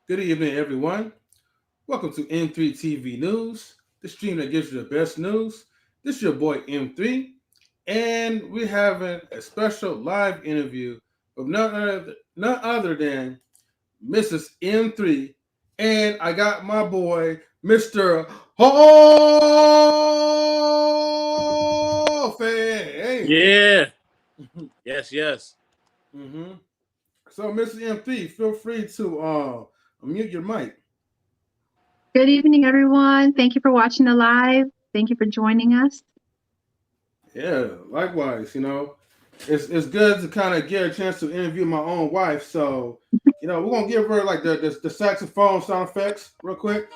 Good evening, everyone. Welcome to M3 TV News, the stream that gives you the best news. This is your boy M3, and we're having a special live interview with none other than Mrs. M3, and I got my boy, Mr. Hall fan. Yeah. Yes. Mm-hmm. So, Mr. M3, feel free to mute your mic. Good evening, everyone. Thank you for watching the live. Thank you for joining us. Yeah, likewise. It's good to kind of get a chance to interview my own wife. So, we're gonna give her like the saxophone sound effects real quick.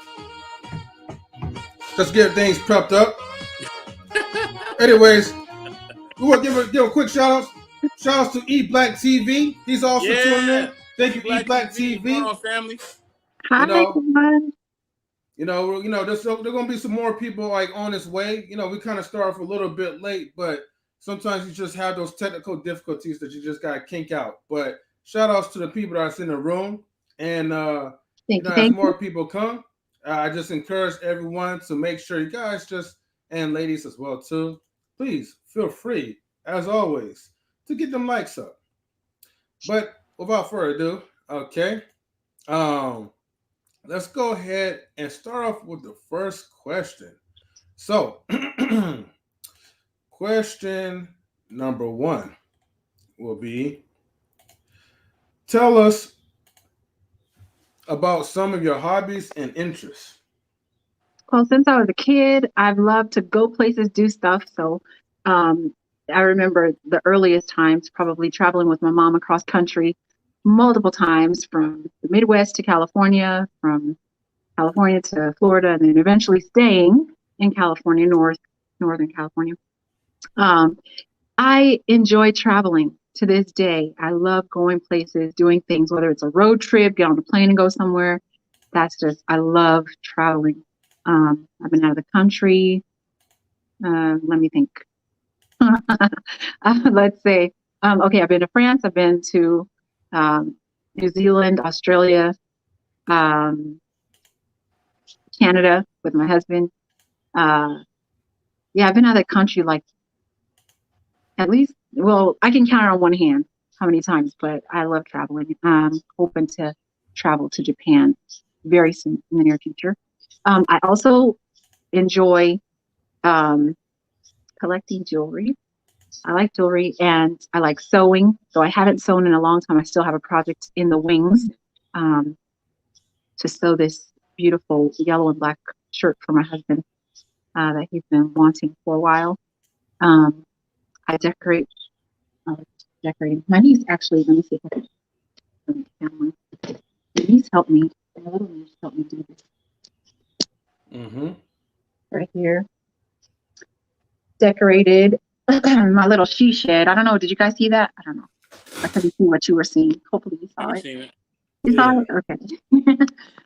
Let's get things prepped up. Anyways, we want to give a quick shout outs to E Black TV. He's also tuning in. Thank you, E Black TV. Come on, family. Hi, everyone. There's gonna be some more people like on this way. We kind of start off a little bit late, but sometimes you just have those technical difficulties that you just gotta kink out. But shout outs to the people that's in the room, and as more people come, I just encourage everyone to make sure you guys and ladies as well too, please feel free as always to get them likes up. But without further ado, okay. Let's go ahead and start off with the first question. So, question number 1 will be, tell us about some of your hobbies and interests. Well, since I was a kid, I've loved to go places, do stuff. So I remember the earliest times probably traveling with my mom across country multiple times, from the Midwest to California, from California to Florida, and then eventually staying in California, Northern California. I enjoy traveling to this day. I love going places, doing things, whether it's a road trip, get on the plane and go somewhere. I love traveling. I've been out of the country. Let me think. Let's say, okay, I've been to France. I've been to New Zealand, Australia, Canada with my husband. I've been out of the country like at least, I can count on one hand how many times, but I love traveling. Hoping to travel to Japan very soon in the near future. I also enjoy collecting jewelry. I like jewelry and I like sewing. So I haven't sewn in a long time. I still have a project in the wings. to sew this beautiful yellow and black shirt for my husband that he's been wanting for a while. I decorate. Decorating. My niece actually. Let me see if I can turn the camera. My niece helped me. My little niece helped me do this right here. Decorated my little she shed. I don't know. Did you guys see that? I don't know. I couldn't see what you were seeing. Hopefully you saw it. You saw it? Okay.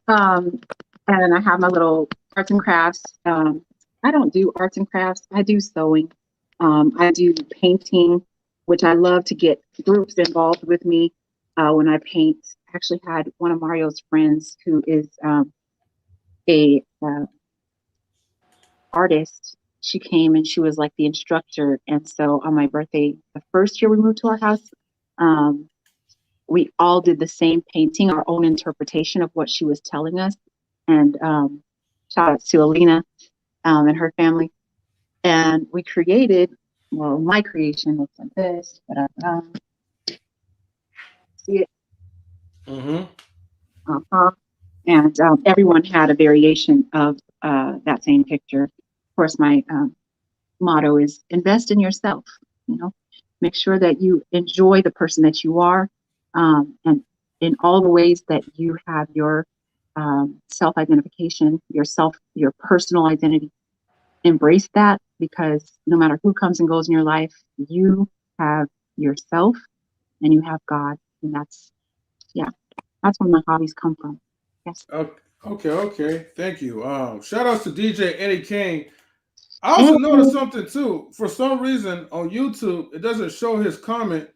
And I have my little arts and crafts. I don't do arts and crafts. I do sewing. I do painting, which I love to get groups involved with me when I paint. I actually had one of Mario's friends who is a artist. She came and she was like the instructor. And so on my birthday, the first year we moved to our house, we all did the same painting, our own interpretation of what she was telling us. And shout out to Alina and her family. And we created, well, my creation looks like this. See it? And everyone had a variation of that same picture. Of course, my motto is invest in yourself. You know, make sure that you enjoy the person that you are, and in all the ways that you have your self-identification, your personal identity. Embrace that, because no matter who comes and goes in your life, you have yourself and you have God, and that's where my hobbies come from. Yes. Okay. Thank you. Shout outs to DJ Eddie King. I also noticed something too. For some reason on YouTube, it doesn't show his comment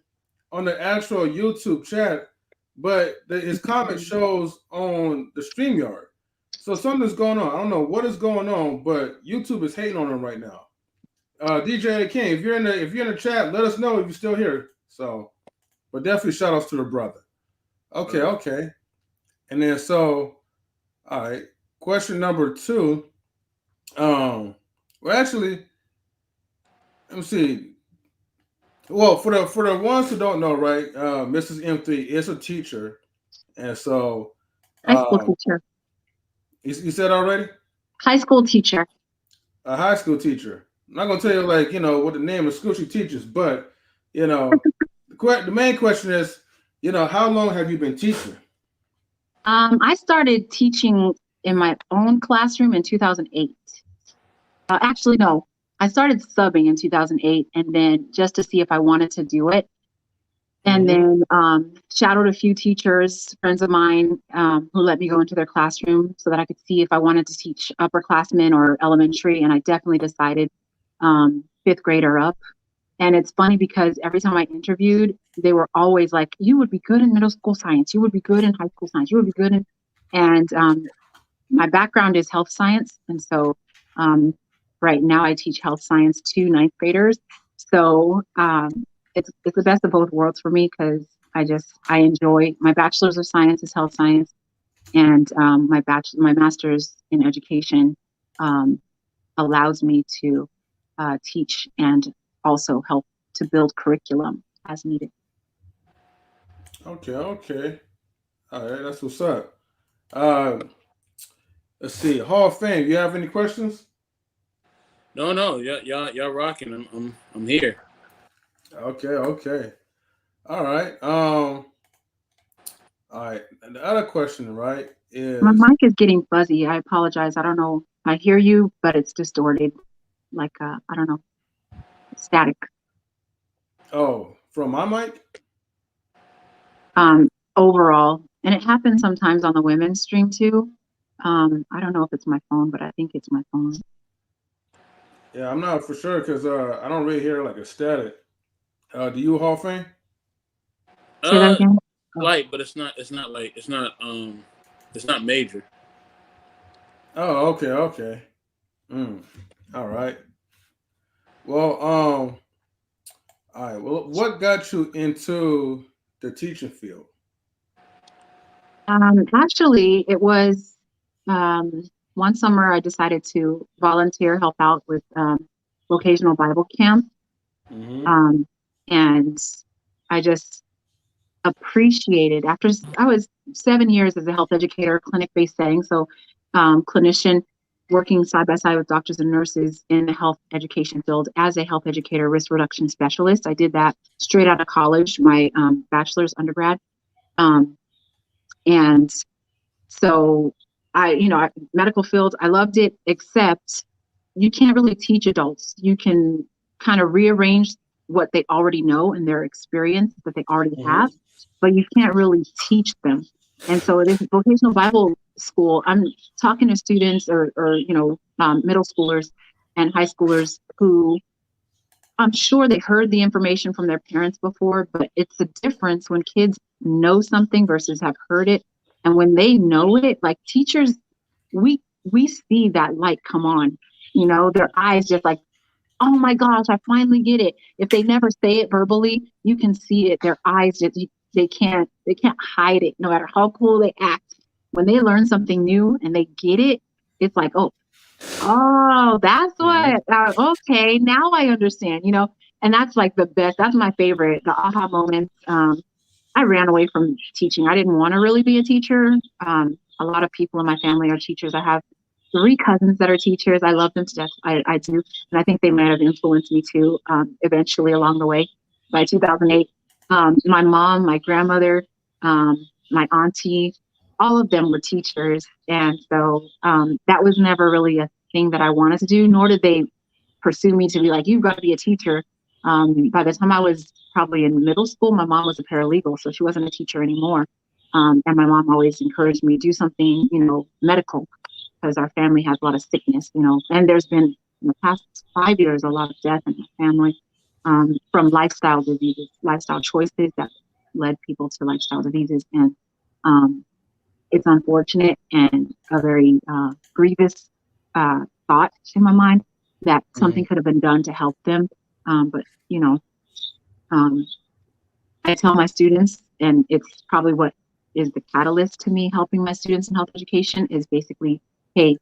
on the actual YouTube chat, but his comment shows on the StreamYard. So something's going on. I don't know what is going on, but YouTube is hating on him right now. DJ Eddie King, if you're in the chat, let us know if you're still here. So, but definitely shout outs to the brother. Okay. And then all right. Question number 2. Well, actually, let me see. Well, for the ones who don't know, right? Mrs. M3 is a teacher, and so high school teacher. You said already? High school teacher. A high school teacher. I'm not gonna tell you what the name of school she teaches, but the main question is, how long have you been teaching? I started teaching in my own classroom in 2008. Actually, no, I started subbing in 2008, and then just to see if I wanted to do it. And then shadowed a few teachers, friends of mine, who let me go into their classroom so that I could see if I wanted to teach upperclassmen or elementary. And I definitely decided 5th grade or up. And it's funny because every time I interviewed, they were always like, you would be good in middle school science. You would be good in high school science. You would be good in, and my background is health science. And so right now I teach health science to 9th graders. So it's the best of both worlds for me, because I enjoy my bachelor's of science is health science, and my master's in education allows me to teach and also help to build curriculum as needed. Okay. All right, that's what's up. Let's see. Hall of Fame. You have any questions? No. Y'all rocking. I'm here. Okay. All right. All right. And the other question, right, is my mic is getting fuzzy. I apologize. I don't know. I hear you, but it's distorted. Like I don't know. Static. Oh, from my mic? Overall. And it happens sometimes on the women's stream too. I don't know if it's my phone, but I think it's my phone. Yeah, I'm not for sure because I don't really hear like a static. Do you, Hall of Fame? Say that again? Light, but it's not major. Oh, okay. All right. Well, all right. Well, what got you into the teaching field? Actually, it was one summer I decided to volunteer, help out with vocational Bible camp. And I just appreciated after I was 7 years as a health educator, clinic-based setting. So clinician working side by side with doctors and nurses in the health education field as a health educator, risk reduction specialist. I did that straight out of college, my bachelor's undergrad. And so medical field, I loved it, except you can't really teach adults. You can kind of rearrange what they already know and their experience that they already have, but you can't really teach them. And so this vocational Bible school, I'm talking to students or middle schoolers and high schoolers who I'm sure they heard the information from their parents before, but it's a difference when kids know something versus have heard it. And when they know it, like teachers, we see that light come on, their eyes just like, oh my gosh, I finally get it. If they never say it verbally, you can see it. Their eyes just, they can't hide it no matter how cool they act. When they learn something new and they get it, it's like, oh, that's what, okay, now I understand, and that's like the best, that's my favorite, the aha moments. I ran away from teaching. I didn't want to really be a teacher. A lot of people in my family are teachers. I have 3 cousins that are teachers. I love them to death. I do. And I think they might have influenced me too, eventually along the way. By 2008, my mom, my grandmother, my auntie, all of them were teachers. And so that was never really a thing that I wanted to do, nor did they pursue me to be like, you've got to be a teacher. By the time I was probably in middle school, my mom was a paralegal, so she wasn't a teacher anymore. And my mom always encouraged me to do something, medical, because our family has a lot of sickness, and there's been in the past 5 years, a lot of death in my family from lifestyle diseases, lifestyle choices that led people to lifestyle diseases. And it's unfortunate and a very grievous thought in my mind that something could have been done to help them. But I tell my students, and it's probably what is the catalyst to me helping my students in health education, is basically, hey,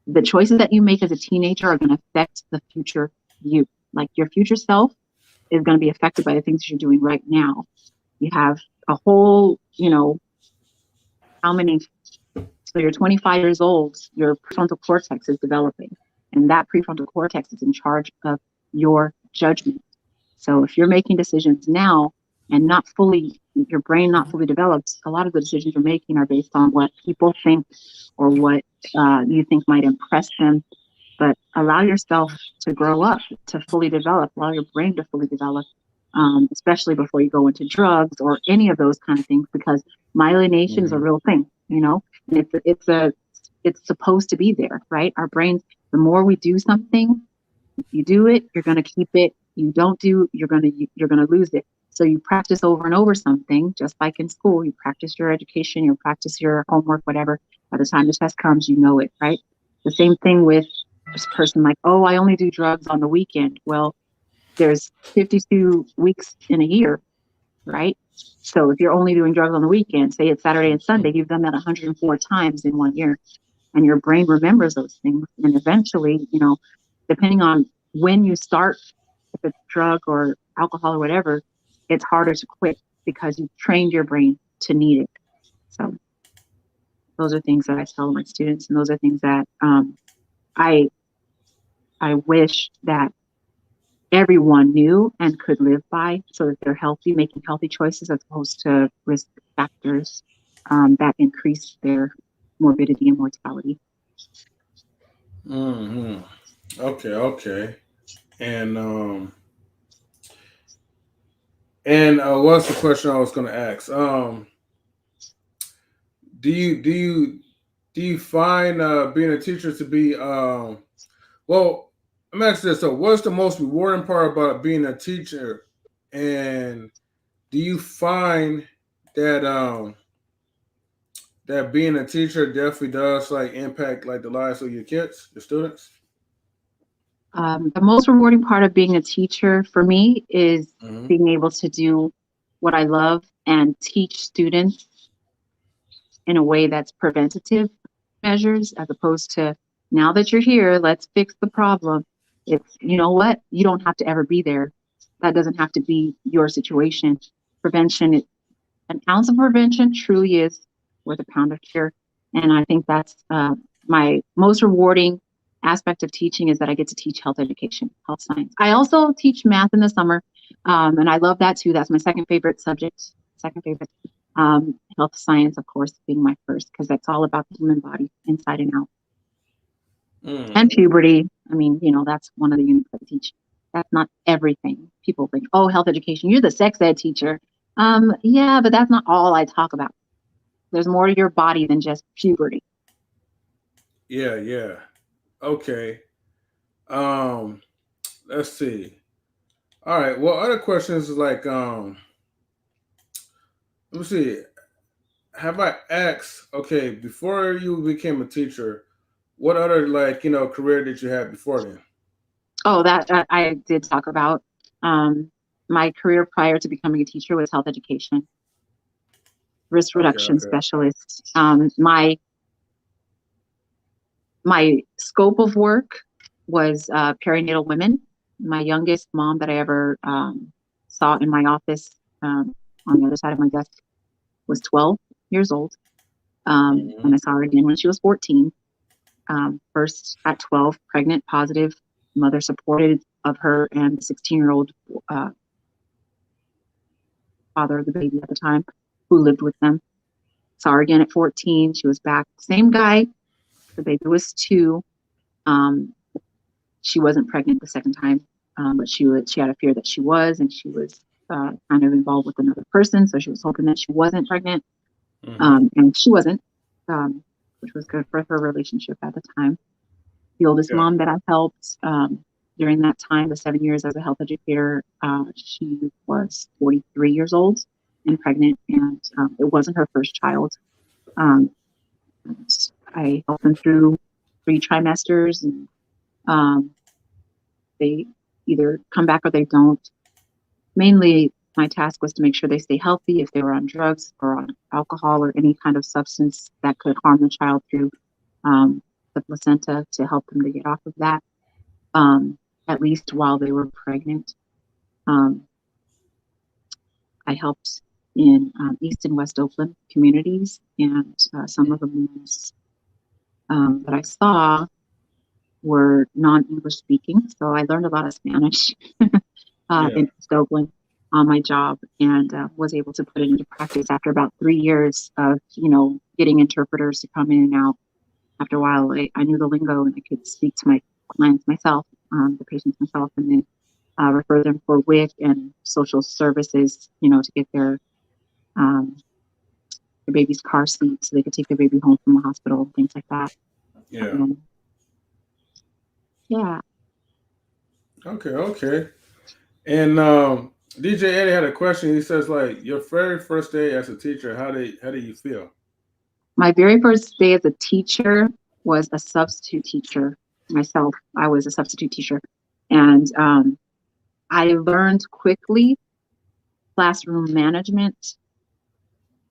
the choices that you make as a teenager are going to affect the future you. Like your future self is going to be affected by the things you're doing right now. You have a whole, how many, so you're 25 years old, your prefrontal cortex is developing, and that prefrontal cortex is in charge of your judgment. So if you're making decisions now and not fully, your brain not fully developed, a lot of the decisions you're making are based on what people think or what you think might impress them. But allow yourself to grow up, to fully develop, allow your brain to fully develop, especially before you go into drugs or any of those kind of things, because myelination is a real thing, and it's supposed to be there, right? Our brains, the more we do something, you do it, you're going to keep it. You don't do, you're going to lose it. So you practice over and over something, just like in school, you practice your education, you practice your homework, whatever. By the time the test comes, you know it, right? The same thing with this person like, oh, I only do drugs on the weekend. Well, there's 52 weeks in a year, right? So if you're only doing drugs on the weekend, say it's Saturday and Sunday, you've done that 104 times in 1 year. And your brain remembers those things. And eventually, depending on when you start, if it's drug or alcohol or whatever, it's harder to quit because you've trained your brain to need it. So those are things that I tell my students, and those are things that I wish that everyone knew and could live by, so that they're healthy, making healthy choices as opposed to risk factors that increase their morbidity and mortality. Okay. And what's the question I was going to ask? Do you find being a teacher to be well? Let me ask this: so, what's the most rewarding part about being a teacher? And do you find that that being a teacher definitely does like impact like the lives of your kids, your students? The most rewarding part of being a teacher for me is being able to do what I love and teach students in a way that's preventative measures, as opposed to, now that you're here, let's fix the problem. It's, you know what, you don't have to ever be there. That doesn't have to be your situation. Prevention, an ounce of prevention truly is worth a pound of cure. And I think that's my most rewarding aspect of teaching, is that I get to teach health education, health science. I also teach math in the summer, and I love that too. That's my second favorite subject, second favorite. Health science, of course, being my first, because that's all about the human body, inside and out. And puberty. I mean, that's one of the units I teach. That's not everything. People think, oh, health education, you're the sex ed teacher. Yeah, but that's not all I talk about. There's more to your body than just puberty. Yeah. Okay. Let's see. All right. Well, other questions is like, let me see. Have I asked, okay, before you became a teacher, what other career did you have before then? Oh, that I did talk about. My career prior to becoming a teacher was health education, risk reduction specialist. My scope of work was perinatal women. My youngest mom that I ever saw in my office on the other side of my desk was 12 years old. And I saw her again when she was 14. First at 12, pregnant, positive, mother supported of her and the 16-year-old father of the baby at the time, who lived with them. Saw her again at 14. She was back. Same guy. The baby was 2. She wasn't pregnant the second time, but she had a fear that she was, and she was kind of involved with another person. So she was hoping that she wasn't pregnant, and she wasn't, which was good for her relationship at the time. The oldest mom that I helped during that time, the 7 years as a health educator, she was 43 years old and pregnant, and it wasn't her first child. I helped them through 3 trimesters, and they either come back or they don't. Mainly, my task was to make sure they stay healthy if they were on drugs or on alcohol or any kind of substance that could harm the child through the placenta, to help them to get off of that, at least while they were pregnant. I helped in East and West Oakland communities, and some of the moms that I saw were non-English speaking, so I learned a lot of Spanish in East Oakland on my job, and was able to put it into practice after about 3 years of getting interpreters to come in and out. After a while, I knew the lingo, and I could speak to my clients myself, the patients myself, and then refer them for WIC and social services, to get their baby's car seat so they could take their baby home from the hospital, things like that. Yeah. Okay. And DJ Eddie had a question. He says, like, your very first day as a teacher, how do you feel? My very first day as a teacher was a substitute teacher myself. I was a substitute teacher, and I learned quickly classroom management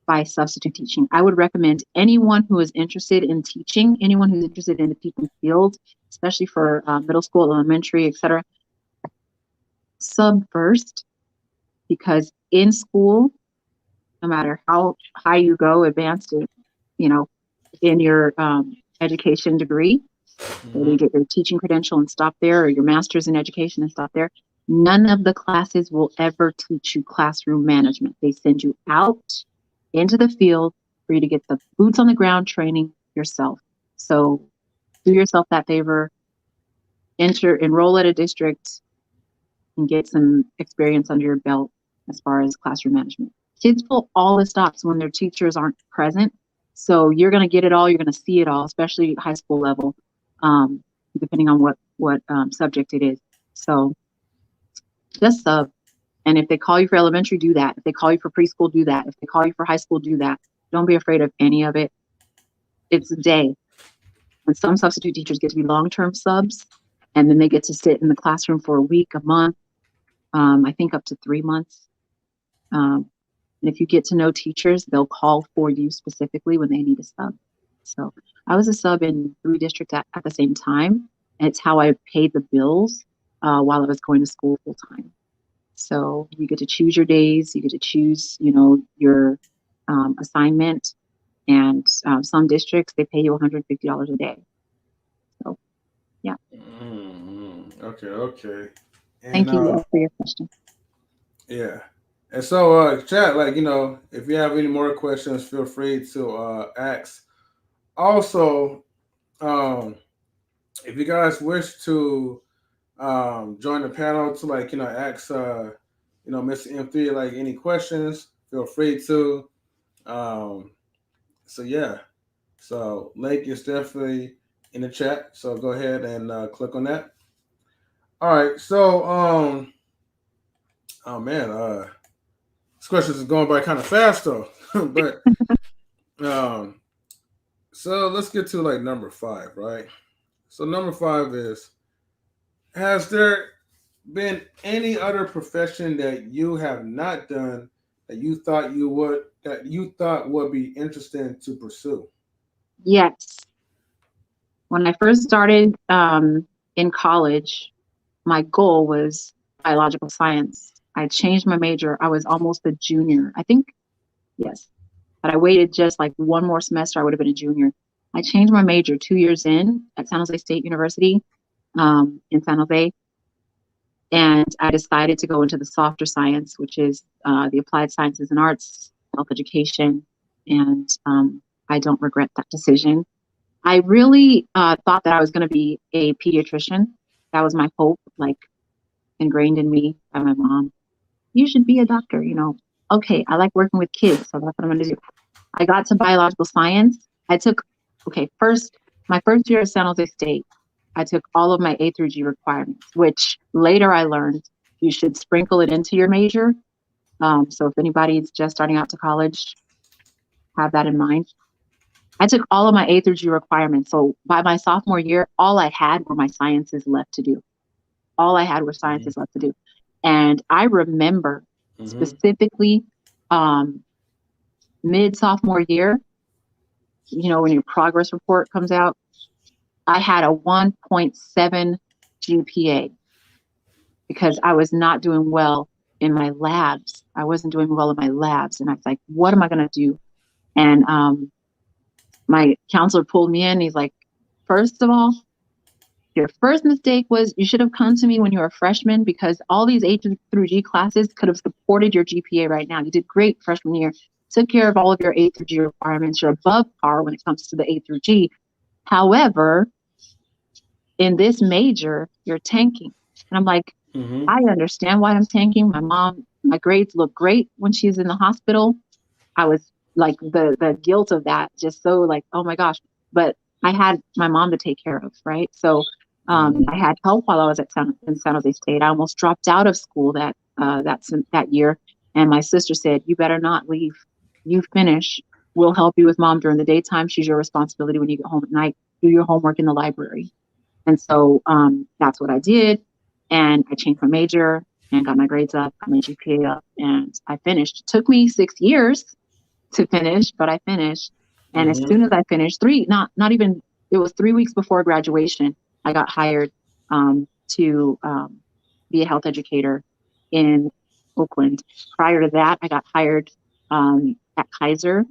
by substitute teaching. I would recommend anyone who is interested in teaching, anyone who's interested in the teaching field, especially for middle school, elementary, etc., sub first, because in school, no matter how high you go, advanced, in your education degree, whether you get your teaching credential and stop there, or your master's in education and stop there, none of the classes will ever teach you classroom management. They send you out into the field for you to get the boots on the ground training yourself. So do yourself that favor, enroll at a district, and get some experience under your belt as far as classroom management. Kids pull all the stops when their teachers aren't present. So you're going to get it all. You're going to see it all, especially high school level, depending on what subject it is. So just sub. And if they call you for elementary, do that. If they call you for preschool, do that. If they call you for high school, do that. Don't be afraid of any of it. It's a day. And some substitute teachers get to be long-term subs, and then they get to sit in the classroom for a week, a month, I think up to 3 months. And if you get to know teachers, they'll call for you specifically when they need a sub. So I was a sub in 3 districts at the same time. And it's how I paid the bills while I was going to school full time. So you get to choose your days. You get to choose, your assignment, and some districts, they pay you $150 a day. So, yeah. Okay. And Thank you for your question. yeah. And so, chat, like, if you have any more questions, feel free to ask. Also, if you guys wish to join the panel to, like, ask, Mr. M3, like, any questions, feel free to. So yeah. So link is definitely in the chat. So go ahead and click on that. All right. So oh man, this question is going by kind of fast though. But um, so let's get to like number 5, right? So number 5 is: has there been any other profession that you have not done that you thought would be interesting to pursue? Yes. When I first started in college, my goal was biological science. I changed my major. I was almost a junior, I think. Yes. But I waited just like one more semester, I would have been a junior. I changed my major 2 years in at San Jose State University in San Jose. And I decided to go into the softer science, which is the applied sciences and arts, health education. And I don't regret that decision. I really thought that I was going to be a pediatrician. That was my hope, like ingrained in me by my mom. You should be a doctor, Okay, I like working with kids, so that's what I'm going to do. I got to biological science. I took, my first year at San Jose State, I took all of my A through G requirements, which later I learned you should sprinkle it into your major. So if anybody's just starting out to college, have that in mind. I took all of my A through G requirements. So by my sophomore year, all I had were my sciences left to do. All I had were sciences left to do. And I remember specifically mid sophomore year, when your progress report comes out, I had a 1.7 GPA because I was not doing well in my labs. I wasn't doing well in my labs. And I was like, what am I going to do? And my counselor pulled me in. He's like, first of all, your first mistake was you should have come to me when you were a freshman, because all these A through G classes could have supported your GPA right now. You did great freshman year, took care of all of your A through G requirements. You're above par when it comes to the A through G. However, in this major, you're tanking. And I'm like, I understand why I'm tanking. My grades look great when she's in the hospital. I was like the guilt of that, just so like, oh my gosh. But I had my mom to take care of, right? So I had help while I was in San Jose State. I almost dropped out of school that year. And my sister said, you better not leave. You finish. We'll help you with mom during the daytime. She's your responsibility when you get home at night. Do your homework in the library. And so that's what I did. And I changed my major and got my grades up, got my GPA up, and I finished. It took me 6 years to finish, but I finished. And as soon as I finished, it was 3 weeks before graduation, I got hired to be a health educator in Oakland. Prior to that, I got hired at Kaiser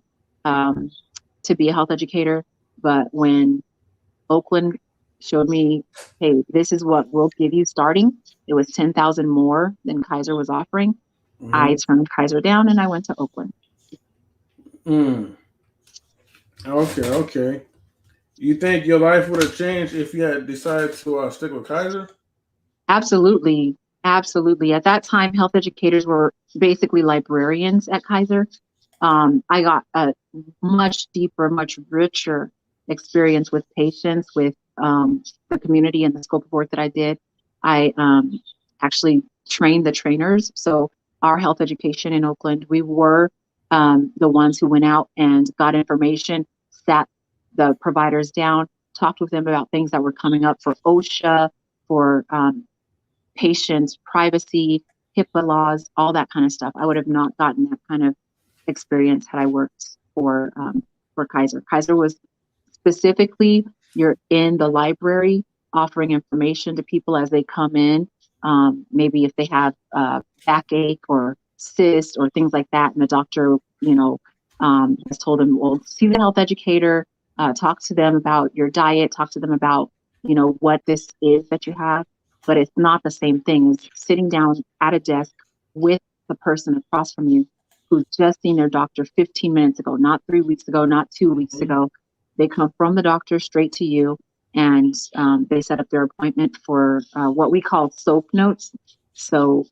to be a health educator. But when Oakland showed me, hey, this is what we'll give you starting, it was 10,000 more than Kaiser was offering. I turned Kaiser down and I went to Oakland. Okay. You think your life would have changed if you had decided to stick with Kaiser? Absolutely. At that time, health educators were basically librarians at Kaiser. I got a much deeper, much richer experience with patients, with the community and the scope of work that I did. I actually trained the trainers. So our health education in Oakland, we were the ones who went out and got information, sat the providers down, talked with them about things that were coming up for OSHA, for patients' privacy, HIPAA laws, all that kind of stuff. I would have not gotten that kind of experience had I worked for Kaiser. Kaiser was specifically, you're in the library offering information to people as they come in. Maybe if they have backache or cyst or things like that, and the doctor, Just told them, well, see the health educator, talk to them about your diet, talk to them about, you know, what this is that you have. But it's not the same thing as sitting down at a desk with the person across from you who's just seen their doctor 15 minutes ago, not 3 weeks ago, not 2 weeks ago. They come from the doctor straight to you, and they set up their appointment for what we call SOAP notes. So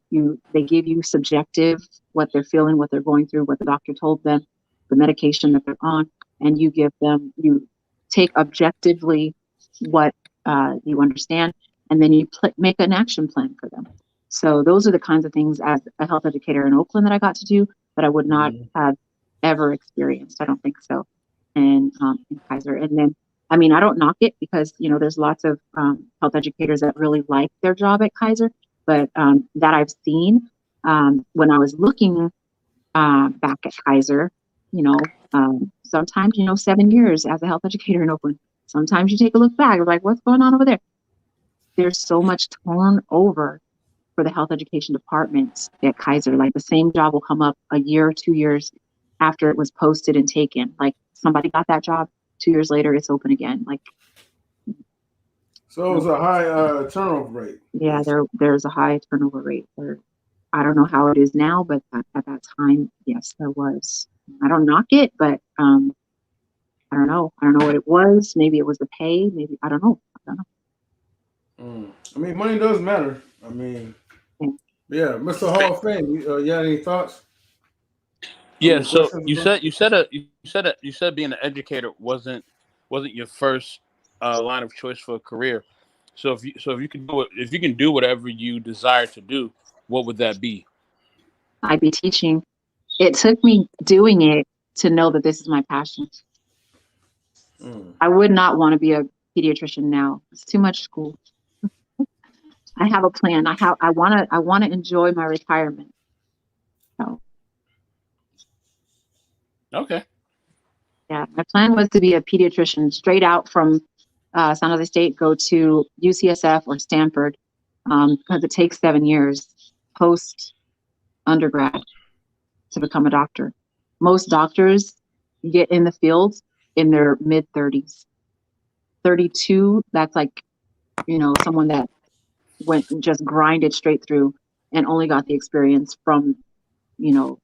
they give you subjective, what they're feeling, what they're going through, what the doctor told them, the medication that they're on, and you take objectively what you understand, and then you make an action plan for them. So those are the kinds of things as a health educator in Oakland that I got to do that I would not have ever experienced. I don't think so. And in Kaiser. And then, I mean, I don't knock it because, you know, there's lots of health educators that really like their job at Kaiser, but that I've seen when I was looking back at Kaiser, you know, sometimes, you know, 7 years as a health educator in Oakland, sometimes you take a look back, you're like, what's going on over there? There's so much turnover for the health education department at Kaiser. Like the same job will come up a year or 2 years after it was posted and taken. Like somebody got that job, 2 years later, it's open again. Like, so it was a high turnover rate. Yeah, there's a high turnover rate. I don't know how it is now, but at that time, yes, there was. I don't knock it, but I don't know. I don't know what it was. Maybe it was the pay. Maybe I don't know. I mean, money does matter. I mean, yeah, Mr. Hall of Fame. You had any thoughts? Yeah. So you said being an educator wasn't your first line of choice for a career. So if you can do whatever you desire to do, what would that be? I'd be teaching. It took me doing it to know that this is my passion. I would not want to be a pediatrician now. It's too much school. I have a plan. I want to enjoy my retirement. So. Okay. Yeah, my plan was to be a pediatrician straight out from San Jose State, go to UCSF or Stanford, because it takes 7 years post undergrad to become a doctor. Most doctors get in the field in their mid 30s. 32, that's like, you know, someone that went and just grinded straight through and only got the experience from, you know,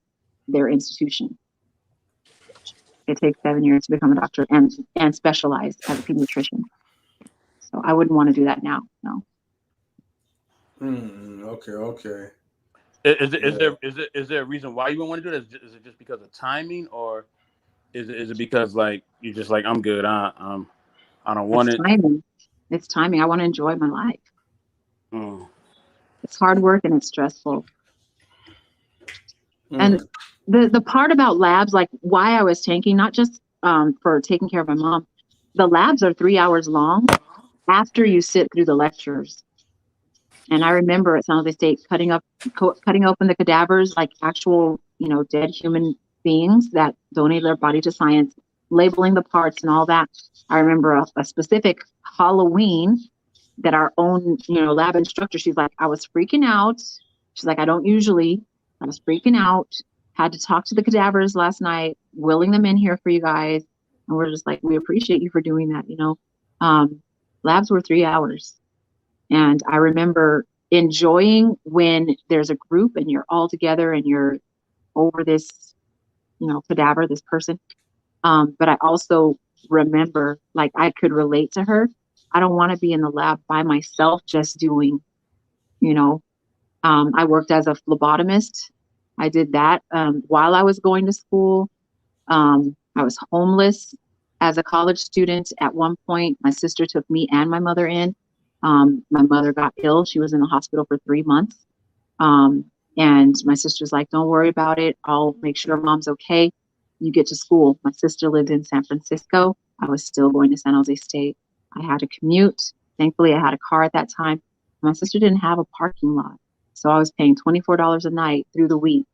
their institution. It takes 7 years to become a doctor and specialize as a pediatrician. So I wouldn't want to do that now. No. Okay. Is there a reason why you don't want to do that? Is it just because of timing, or is it because like you're just like, I'm good, I don't want it? It's timing. I want to enjoy my life. It's hard work and it's stressful. And the part about labs, like why I was tanking, not just for taking care of my mom, the labs are 3 hours long after you sit through the lectures. And I remember at San Jose State cutting open the cadavers, like actual, you know, dead human beings that donated their body to science, labeling the parts and all that. I remember a specific Halloween that our own, you know, lab instructor, she's like, I was freaking out. She's like, I was freaking out. Had to talk to the cadavers last night, willing them in here for you guys. And we're just like, we appreciate you for doing that, you know. Labs were 3 hours. And I remember enjoying when there's a group and you're all together and you're over this, you know, cadaver, this person. But I also remember, like, I could relate to her. I don't want to be in the lab by myself just doing, you know. I worked as a phlebotomist. I did that while I was going to school. I was homeless as a college student. At one point, my sister took me and my mother in. My mother got ill. She was in the hospital for 3 months. And my sister's like, don't worry about it. I'll make sure mom's okay. You get to school. My sister lived in San Francisco. I was still going to San Jose State. I had to commute. Thankfully, I had a car at that time. My sister didn't have a parking lot. So I was paying $24 a night through the week,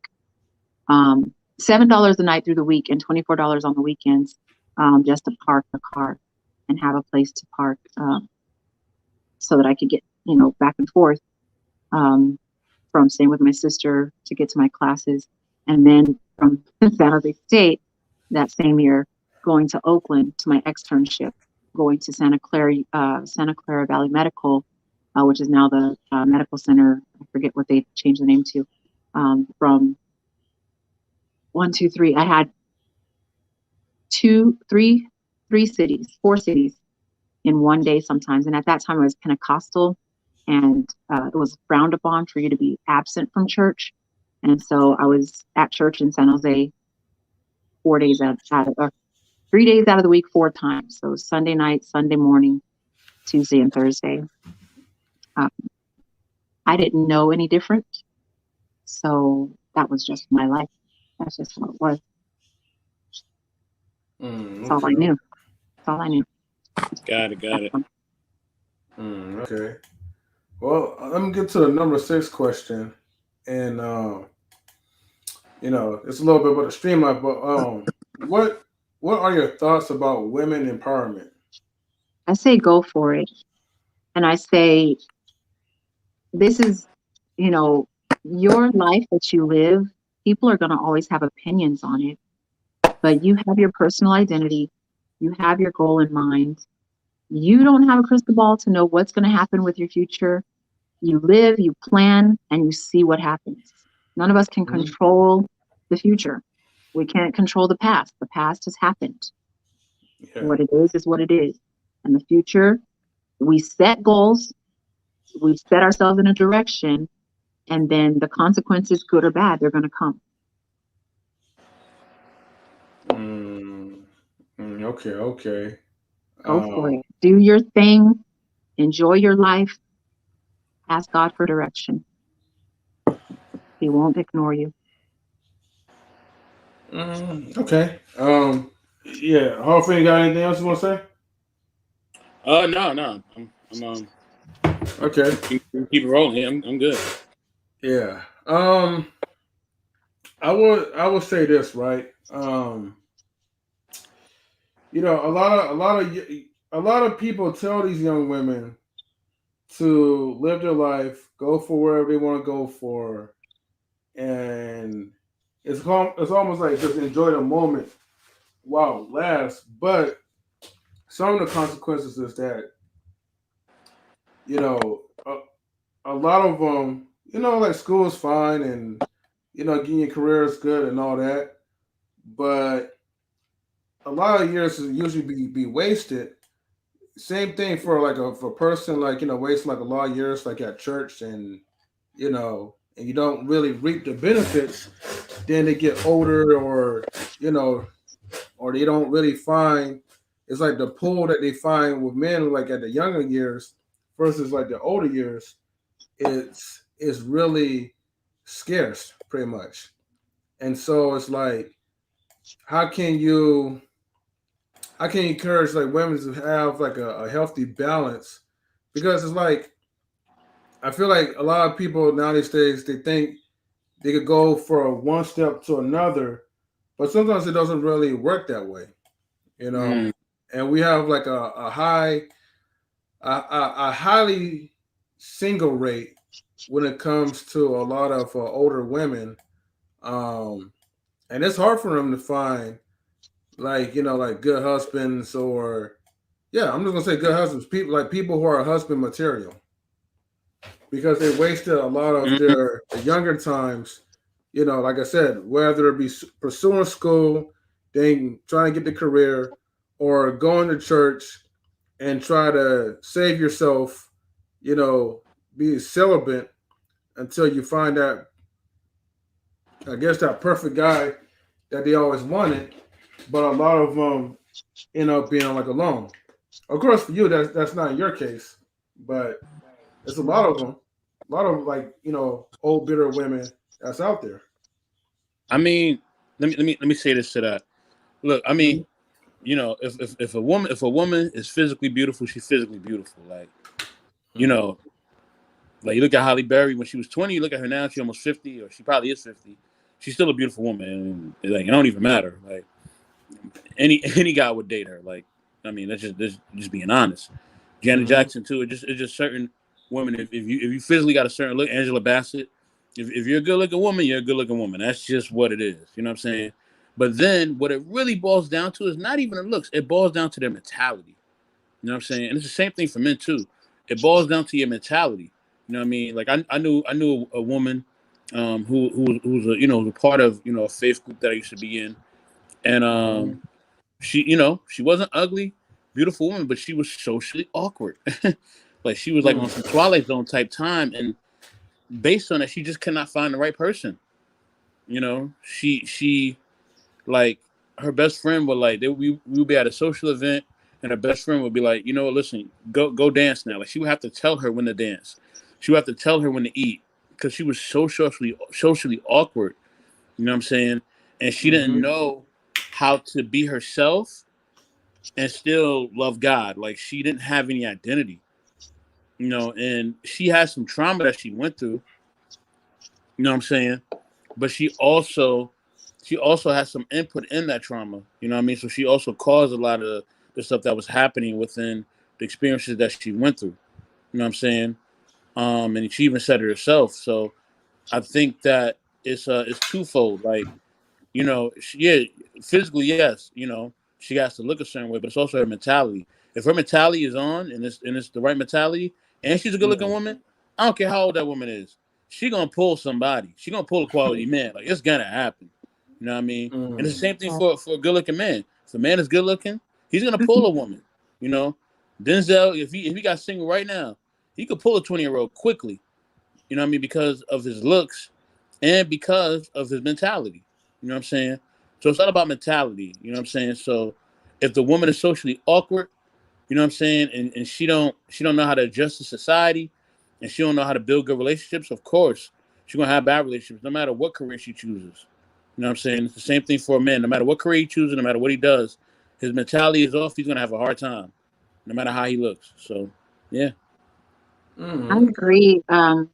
$7 a night through the week and $24 on the weekends, just to park the car and have a place to park, so that I could get, you know, back and forth, from staying with my sister to get to my classes. And then from San Jose State, that same year, going to Oakland to my externship, going to Santa Clara Valley Medical, which is now the medical center. I forget what they changed the name to. From 1, 2, 3, I had 4 cities in one day sometimes. And at that time, I was Pentecostal, and it was frowned upon for you to be absent from church. And so I was at church in San Jose 4 days or 3 days out of the week, 4 times. So Sunday night, Sunday morning, Tuesday and Thursday. I didn't know any different. So that was just my life. That's just how it was. That's all I knew. That's all I knew. Got it. Okay. Well, let me get to the number 6 question. And, it's a little bit about the streamline, but what are your thoughts about women empowerment? I say go for it. And I say, this is, your life that you live, people are going to always have opinions on it, but you have your personal identity. You have your goal in mind. You don't have a crystal ball to know what's going to happen with your future. You live, you plan, and you see what happens. None of us can control the future. We can't control the past. The past has happened. Yeah. What it is what it is. And the future, we set goals, we set ourselves in a direction, and then the consequences, good or bad, they're going to come. Okay. Go for it. Do your thing. Enjoy your life. Ask God for direction. He won't ignore you. Okay. Yeah. Hopefully, you got anything else you want to say? No. I'm okay. Keep it rolling. Yeah, I'm good. Yeah. I would say this, right? A lot of people tell these young women to live their life, go for wherever they want to go for, and it's almost like just enjoy the moment while it lasts. But some of the consequences is that a lot of them, like school is fine and getting your career is good and all that, but a lot of years usually be wasted. Same thing for like for a person like waste like a lot of years like at church and and you don't really reap the benefits. Then they get older or or they don't really find. It's like the pull that they find with men like at the younger years versus like the older years. It's really scarce pretty much. And so it's like how can you encourage like women to have like a healthy balance? Because it's like I feel like a lot of people nowadays they think they could go for one step to another, but sometimes it doesn't really work that way, And we have like a highly single rate when it comes to a lot of older women, and it's hard for them to find like like good husbands or I'm just gonna say good husbands, people who are husband material, because they wasted a lot of their younger times, like I said, whether it be pursuing school, then trying to get the career, or going to church and try to save yourself, be celibate until you find that, I guess, that perfect guy that they always wanted. But a lot of them end up being like alone. Of course, for you, that's not your case, but there's a lot of them, like old bitter women that's out there. I mean, let me say this to that. Look, I mean, if a woman is physically beautiful, she's physically beautiful. Like, like you look at Halle Berry when she was 20, you look at her now, she's almost 50, or she probably is 50. She's still a beautiful woman, and like it don't even matter. Like any guy would date her. Like, I mean, that's just being honest. Janet Jackson too. It's just certain women. If you physically got a certain look, Angela Bassett. If you're a good looking woman, you're a good looking woman. That's just what it is. You know what I'm saying? But then what it really boils down to is not even the looks. It boils down to their mentality. You know what I'm saying? And it's the same thing for men too. It boils down to your mentality. You know what I mean? Like I knew a woman who was a part of a faith group that I used to be in, and she wasn't ugly, beautiful woman, but she was socially awkward. Like she was like on some Twilight Zone type time, and based on that, she just could not find the right person. She like her best friend would like we would be at a social event, and her best friend would be like, listen, go dance now. Like she would have to tell her when to dance. She would have to tell her when to eat because she was so socially awkward. You know what I'm saying? And she didn't know how to be herself and still love God. Like she didn't have any identity. And she had some trauma that she went through. You know what I'm saying? But she also has some input in that trauma. You know what I mean? So she also caused a lot of the stuff that was happening within the experiences that she went through. You know what I'm saying? And she even said it herself. So I think that it's twofold. Like, physically, yes, she has to look a certain way, but it's also her mentality. If her mentality is on and it's the right mentality, and she's a good looking woman, I don't care how old that woman is. She gonna pull somebody. She gonna pull a quality man. Like it's gonna happen. You know what I mean? And it's the same thing for a good looking man. If a man is good looking, he's gonna pull a woman. Denzel, if he got single right now, he could pull a 20-year-old quickly. You know what I mean? Because of his looks and because of his mentality. You know what I'm saying? So it's all about mentality. You know what I'm saying? So if the woman is socially awkward, you know what I'm saying, and she don't know how to adjust to society, and she don't know how to build good relationships, of course, she's gonna have bad relationships no matter what career she chooses. You know what I'm saying? It's the same thing for a man. No matter what career he chooses, no matter what he does, his mentality is off, he's gonna have a hard time, no matter how he looks. So yeah. I agree. No.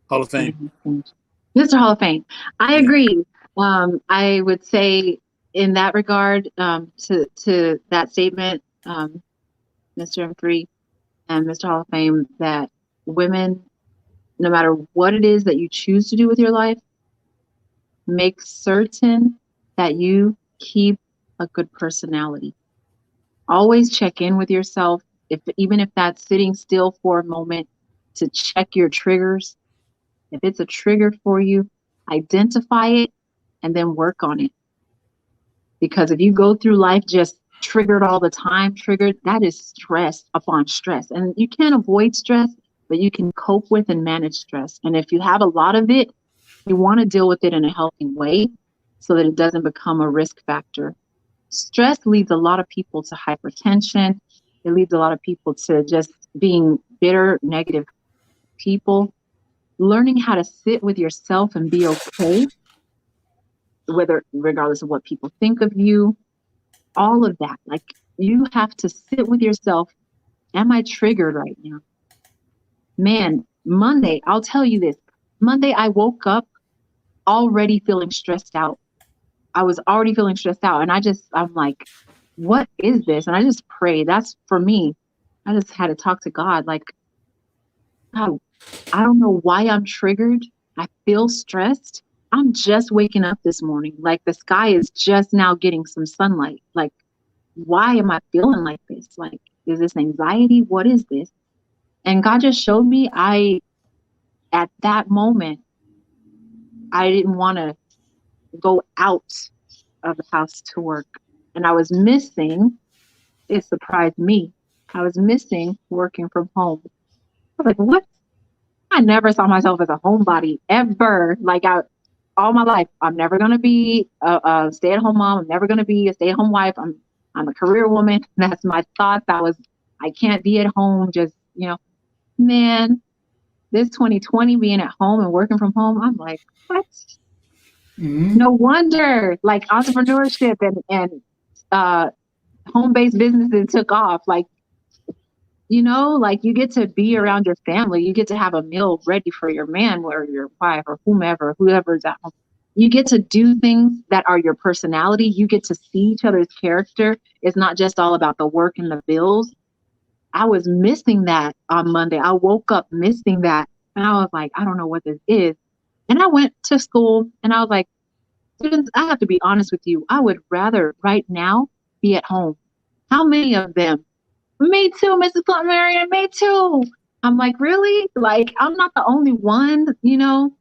Hall of Fame. Mr. Hall of Fame. I agree. I would say in that regard, to that statement, Mr. M3 and Mr. Hall of Fame, that women, no matter what it is that you choose to do with your life, make certain that you keep a good personality. Always check in with yourself, even if that's sitting still for a moment to check your triggers. If it's a trigger for you, identify it and then work on it. Because if you go through life just triggered all the time, that is stress upon stress. And you can't avoid stress, but you can cope with and manage stress. And if you have a lot of it, you want to deal with it in a healthy way so that it doesn't become a risk factor. Stress leads a lot of people to hypertension. It leads a lot of people to just being bitter, negative people. Learning how to sit with yourself and be okay, regardless of what people think of you, all of that. Like you have to sit with yourself. Am I triggered right now? Man, Monday, I'll tell you this. Monday, I woke up already feeling stressed out. I was already feeling stressed out. And I'm like, what is this? And I just prayed. That's for me. I just had to talk to God. Like, God, I don't know why I'm triggered. I feel stressed. I'm just waking up this morning. Like the sky is just now getting some sunlight. Like, why am I feeling like this? Like, is this anxiety? What is this? And God just showed me at that moment, I didn't want to go out of the house to work. And I was missing, it surprised me, I was missing working from home. I was like, what? I never saw myself as a homebody ever. Like all my life, I'm never going to be a stay-at-home mom. I'm never going to be a stay-at-home wife. I'm a career woman. That's my thought. I can't be at home. Just, man, this 2020 being at home and working from home, I'm like, what? No wonder like entrepreneurship and home-based businesses took off. Like, like you get to be around your family. You get to have a meal ready for your man or your wife or whoever's at home. You get to do things that are your personality. You get to see each other's character. It's not just all about the work and the bills. I was missing that on Monday. I woke up missing that. And I was like, I don't know what this is. And I went to school and I was like, students, I have to be honest with you. I would rather right now be at home. How many of them? Me too, Mrs. Marion, me too. I'm like, really? Like, I'm not the only one, you know?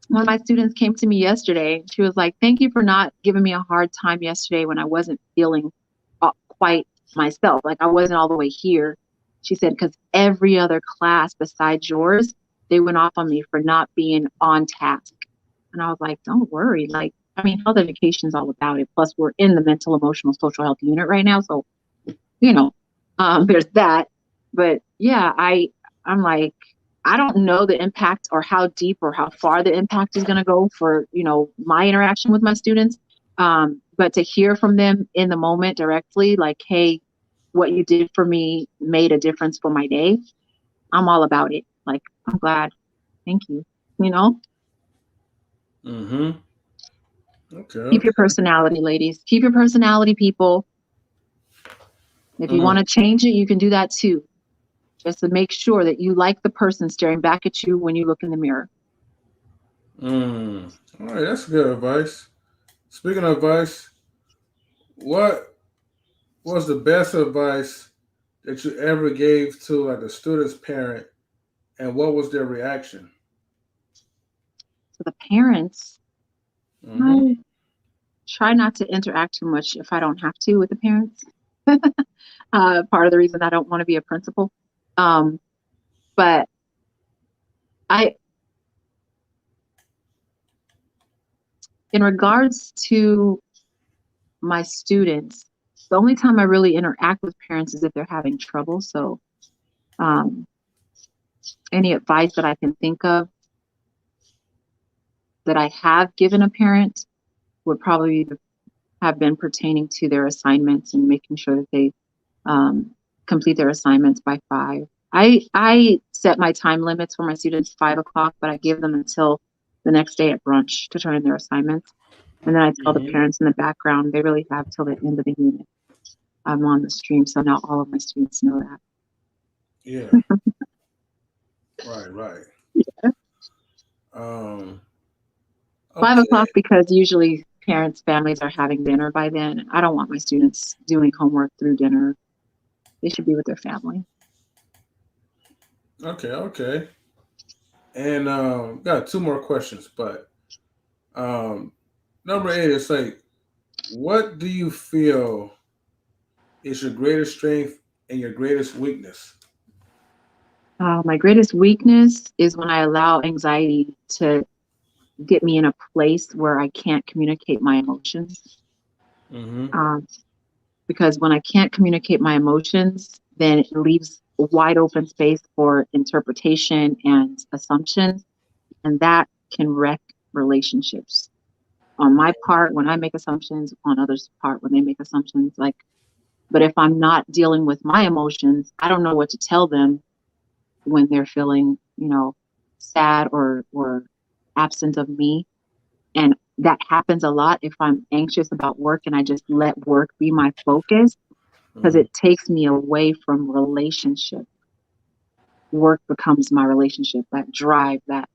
One of my students came to me yesterday. She was like, thank you for not giving me a hard time yesterday when I wasn't feeling quite myself. Like I wasn't all the way here. She said, because every other class besides yours, they went off on me for not being on task. And I was like, don't worry. Like, I mean, health education is all about it. Plus, we're in the mental, emotional, social health unit right now. So, you know, there's that. But yeah, I'm like, I don't know the impact or how deep or how far the impact is going to go for, you know, my interaction with my students. But to hear from them in the moment directly, like, hey, what you did for me made a difference for my day. I'm all about it. Like, I'm glad. Thank you. You know? Mm-hmm. Okay. Keep your personality, ladies. Keep your personality, people. If you want to change it, you can do that too. Just to make sure that you like the person staring back at you when you look in the mirror. All right, that's good advice. Speaking of advice, what was the best advice that you ever gave to like a student's parent, and what was their reaction? So the parents, Mm-hmm. I try not to interact too much if I don't have to with the parents. Part of the reason I don't want to be a principal. But in regards to my students, the only time I really interact with parents is if they're having trouble. So any advice that I can think of that I have given a parent would probably have been pertaining to their assignments and making sure that they complete their assignments by 5. I set my time limits for my students 5 o'clock, but I give them until the next day at brunch to turn in their assignments. And then I tell the parents in the background, they really have till the end of the unit. I'm on the stream, so now all of my students know that. Yeah. Right. Yeah. Okay. 5 o'clock because usually parents' families are having dinner by then. I don't want my students doing homework through dinner. They should be with their family. Okay. And got 2 more questions, but number 8 is like, what do you feel is your greatest strength and your greatest weakness? My greatest weakness is when I allow anxiety to get me in a place where I can't communicate my emotions. Because when I can't communicate my emotions, then it leaves a wide open space for interpretation and assumptions, and that can wreck relationships. On my part, when I make assumptions, on others' part, when they make assumptions, like, but if I'm not dealing with my emotions, I don't know what to tell them when they're feeling, you know, sad or absent of me. And that happens a lot if I'm anxious about work and I just let work be my focus, because it takes me away from relationship. Work becomes my relationship, that drive, that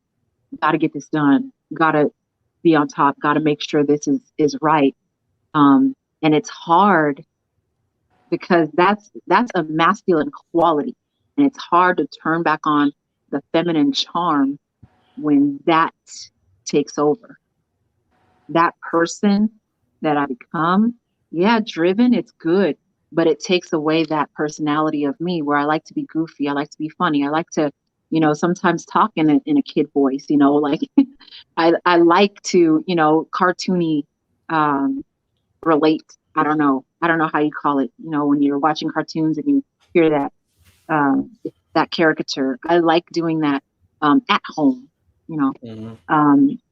gotta get this done, gotta be on top, gotta make sure this is right. And it's hard because that's a masculine quality. And it's hard to turn back on the feminine charm when that takes over. That person that I become, yeah, driven, it's good, but it takes away that personality of me where I like to be goofy. I like to be funny. I like to, you know, sometimes talk in a kid voice, you know, like I like to, you know, cartoony, relate. I don't know how you call it, you know, when you're watching cartoons and you hear that, that caricature. I like doing that, at home, you know.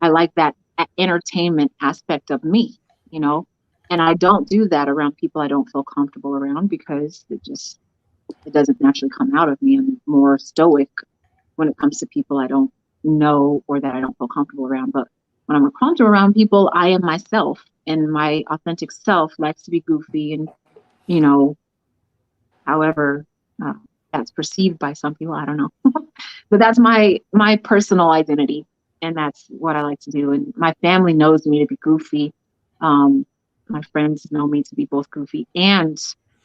I like that entertainment aspect of me, you know, and I don't do that around people I don't feel comfortable around because it doesn't naturally come out of me. I'm more stoic when it comes to people I don't know or that I don't feel comfortable around. But when I'm comfortable around people, I am myself, and my authentic self likes to be goofy and, you know, however that's perceived by some people. I don't know, but that's my personal identity. and that's what I like to do. And my family knows me to be goofy. My friends know me to be both goofy and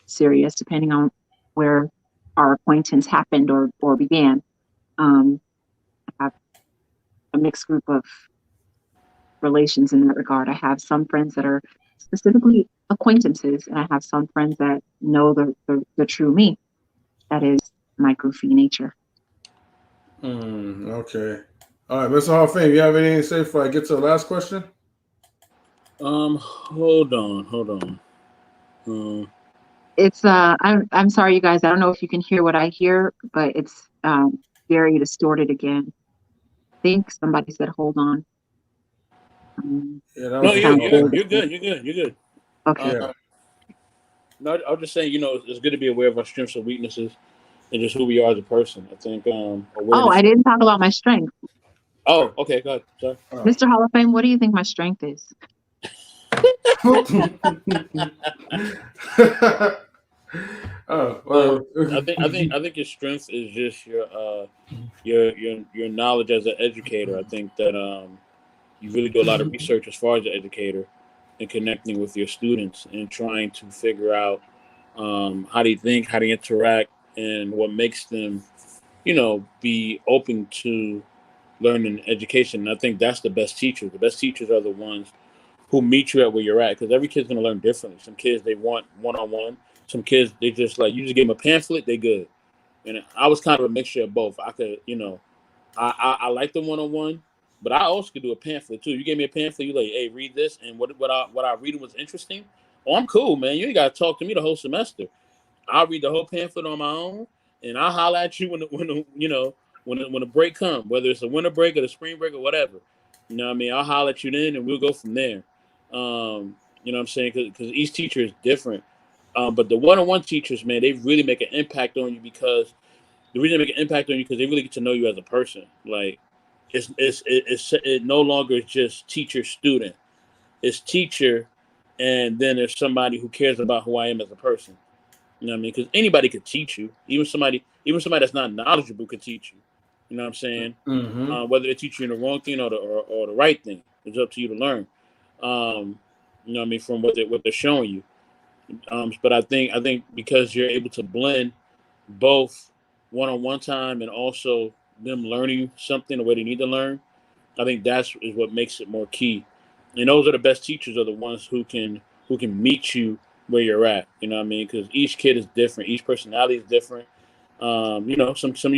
serious, depending on where our acquaintance happened or began. I have a mixed group of relations in that regard. I have some friends that are specifically acquaintances, and I have some friends that know the true me. That is my goofy nature. Okay. All right, Mr. Hall of Fame, you have anything to say before I get to the last question? Hold on. It's I'm sorry, you guys. I don't know if you can hear what I hear, but it's very distorted again. I think somebody said, "Hold on." Yeah, that No, was Sounds you're good. good. You're good. Okay. yeah. No, I was just saying, it's good to be aware of our strengths and weaknesses and just who we are as a person. I think Oh, I awareness. didn't talk about my strength. Oh, okay, go ahead. Sorry. Mr. Hall of Fame, what do you think my strength is? Oh, well. I think your strength is just your knowledge as an educator. I think that you really do a lot of research as far as an educator and connecting with your students and trying to figure out how they think, how they interact, and what makes them, be open to learning education. And I think that's the best teachers. The best teachers are the ones who meet you at where you're at, because every kid's gonna learn differently. Some kids they want one on one. Some kids they just like you just give them a pamphlet, they good. And I was kind of a mixture of both. I could, I like the one on one, but I also could do a pamphlet too. You gave me a pamphlet, you like, hey, read this, and what I read was interesting. Oh, I'm cool, man. You ain't gotta talk to me the whole semester. I'll read the whole pamphlet on my own, and I'll holler at you when the break comes, whether it's a winter break or the spring break or whatever. You know what I mean? I'll holler at you then, and we'll go from there. You know what I'm saying? Because each teacher is different. But the one-on-one teachers, man, they really make an impact on you because the reason they make an impact on you because they really get to know you as a person. Like it no longer is just teacher student. It's teacher, and then there's somebody who cares about who I am as a person. You know what I mean? Because anybody could teach you. Even somebody that's not knowledgeable could teach you. You know what I'm saying? Mm-hmm. Whether they teach you in the wrong thing or the right thing, it's up to you to learn. You know what I mean, from what they're showing you. But I think because you're able to blend both one-on-one time and also them learning something the way they need to learn, I think that's is what makes it more key. And those are the best teachers are the ones who can meet you where you're at. You know what I mean? Because each kid is different, each personality is different. Some you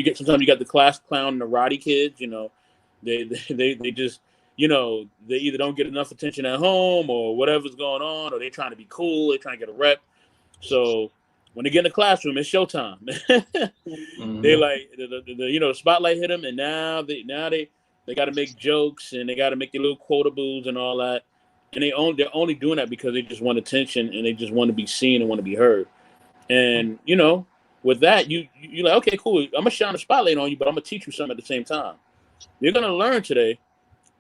get sometimes you got the class clown and the roddy kids. They just they either don't get enough attention at home or whatever's going on, or they're trying to be cool, they're trying to get a rep. So when they get in the classroom, it's showtime. They Mm-hmm. like the spotlight hit them, and now they got to make jokes and they got to make their little quotables and all that. And they're only doing that because they just want attention and they just want to be seen and want to be heard. And with that, you like, okay, cool. I'm gonna shine a spotlight on you, but I'm gonna teach you something at the same time. You're gonna learn today,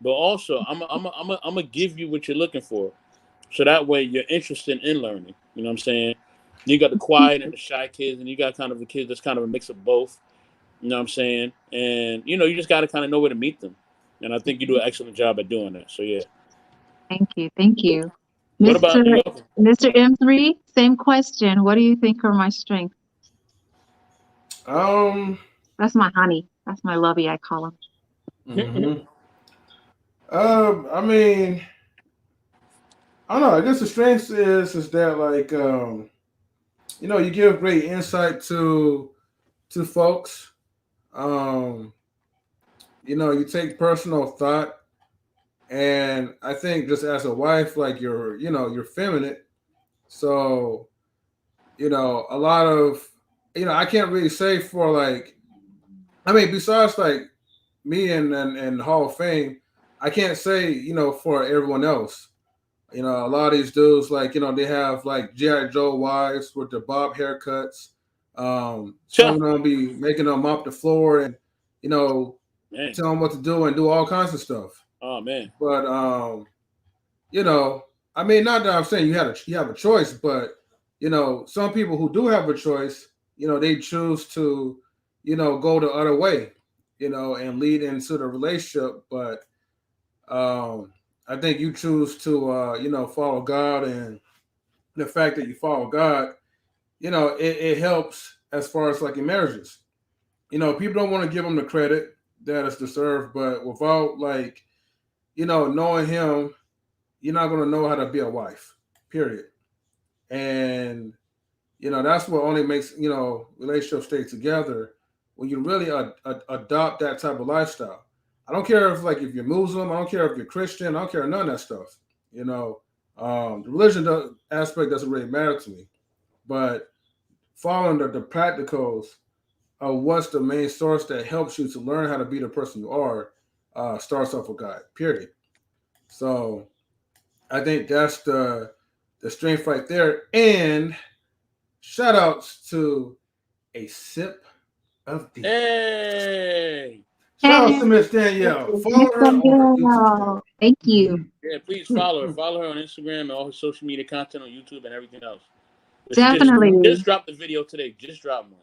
but also I'm gonna give you what you're looking for, so that way you're interested in learning. You know what I'm saying? You got the quiet and the shy kids, and you got kind of the kids that's kind of a mix of both. You know what I'm saying? And you just got to kind of know where to meet them. And I think you do an excellent job at doing that. So yeah. Thank you. Thank you. What about Mr. you? Mr. M3, same question. What do you think are my strengths? Um. That's my honey. That's my lovey, I call him. Mm-hmm. I mean, I don't know. I guess the strength is that like you give great insight to folks. Um, you take personal thought, and I think just as a wife, like you're feminine, so a lot of I can't really say for like I mean besides like me and Hall of Fame, I can't say for everyone else. A lot of these dudes, like, they have like G.I. Joe wives with their bob haircuts. Some of them be making them mop the floor and, you know, Man. tell them what to do and do all kinds of stuff. Oh man. But, I mean, not that I'm saying you have a choice, but, some people who do have a choice, they choose to, go the other way. and lead into the relationship. But I think you choose to, follow God, and the fact that you follow God, it helps as far as like in marriages. People don't want to give him the credit that is deserved, but without like, knowing him, you're not going to know how to be a wife, period. And, that's what only makes, relationships stay together when you really adopt that type of lifestyle. I don't care if you're Muslim, I don't care if you're Christian, I don't care none of that stuff. The religion aspect doesn't really matter to me, but following the practicals what's the main source that helps you to learn how to be the person you are, starts off with God, period. So I think that's the strength right there. And shout outs to a Sip of Dee. Hey! Shout out to Miss Danielle. Follow her on her YouTube channel. Thank you. Yeah, please follow her. Follow her on Instagram and all her social media content on YouTube and everything else. But Definitely. She just dropped the video today. Just dropped one.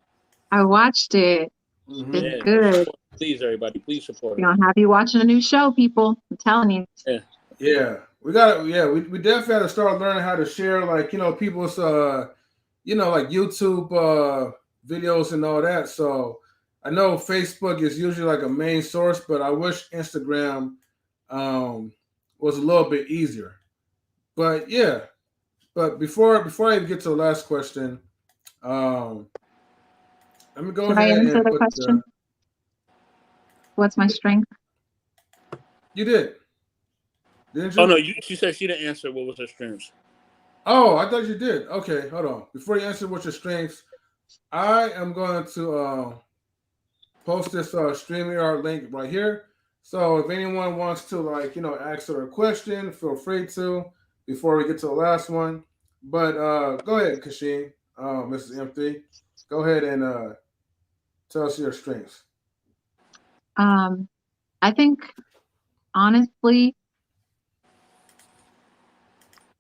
I watched it. It's good. Please, everybody, please support her. We're gonna have you watching a new show, people. I'm telling you. Yeah. We definitely got to start learning how to share, like, people's like YouTube videos and all that. So I know Facebook is usually like a main source, but I wish Instagram was a little bit easier. But yeah. But before I even get to the last question, let me go Did ahead I answer and the put question? What's my strength? You did. Didn't you? Oh no, she said she didn't answer what was her strengths. Oh, I thought you did. Okay, hold on. Before you answer what's your strengths, I am going to post this StreamYard link right here. So if anyone wants to ask her a question, feel free to before we get to the last one. But go ahead, Kasheen, Mrs. M3. Go ahead and tell us your strengths. I think honestly,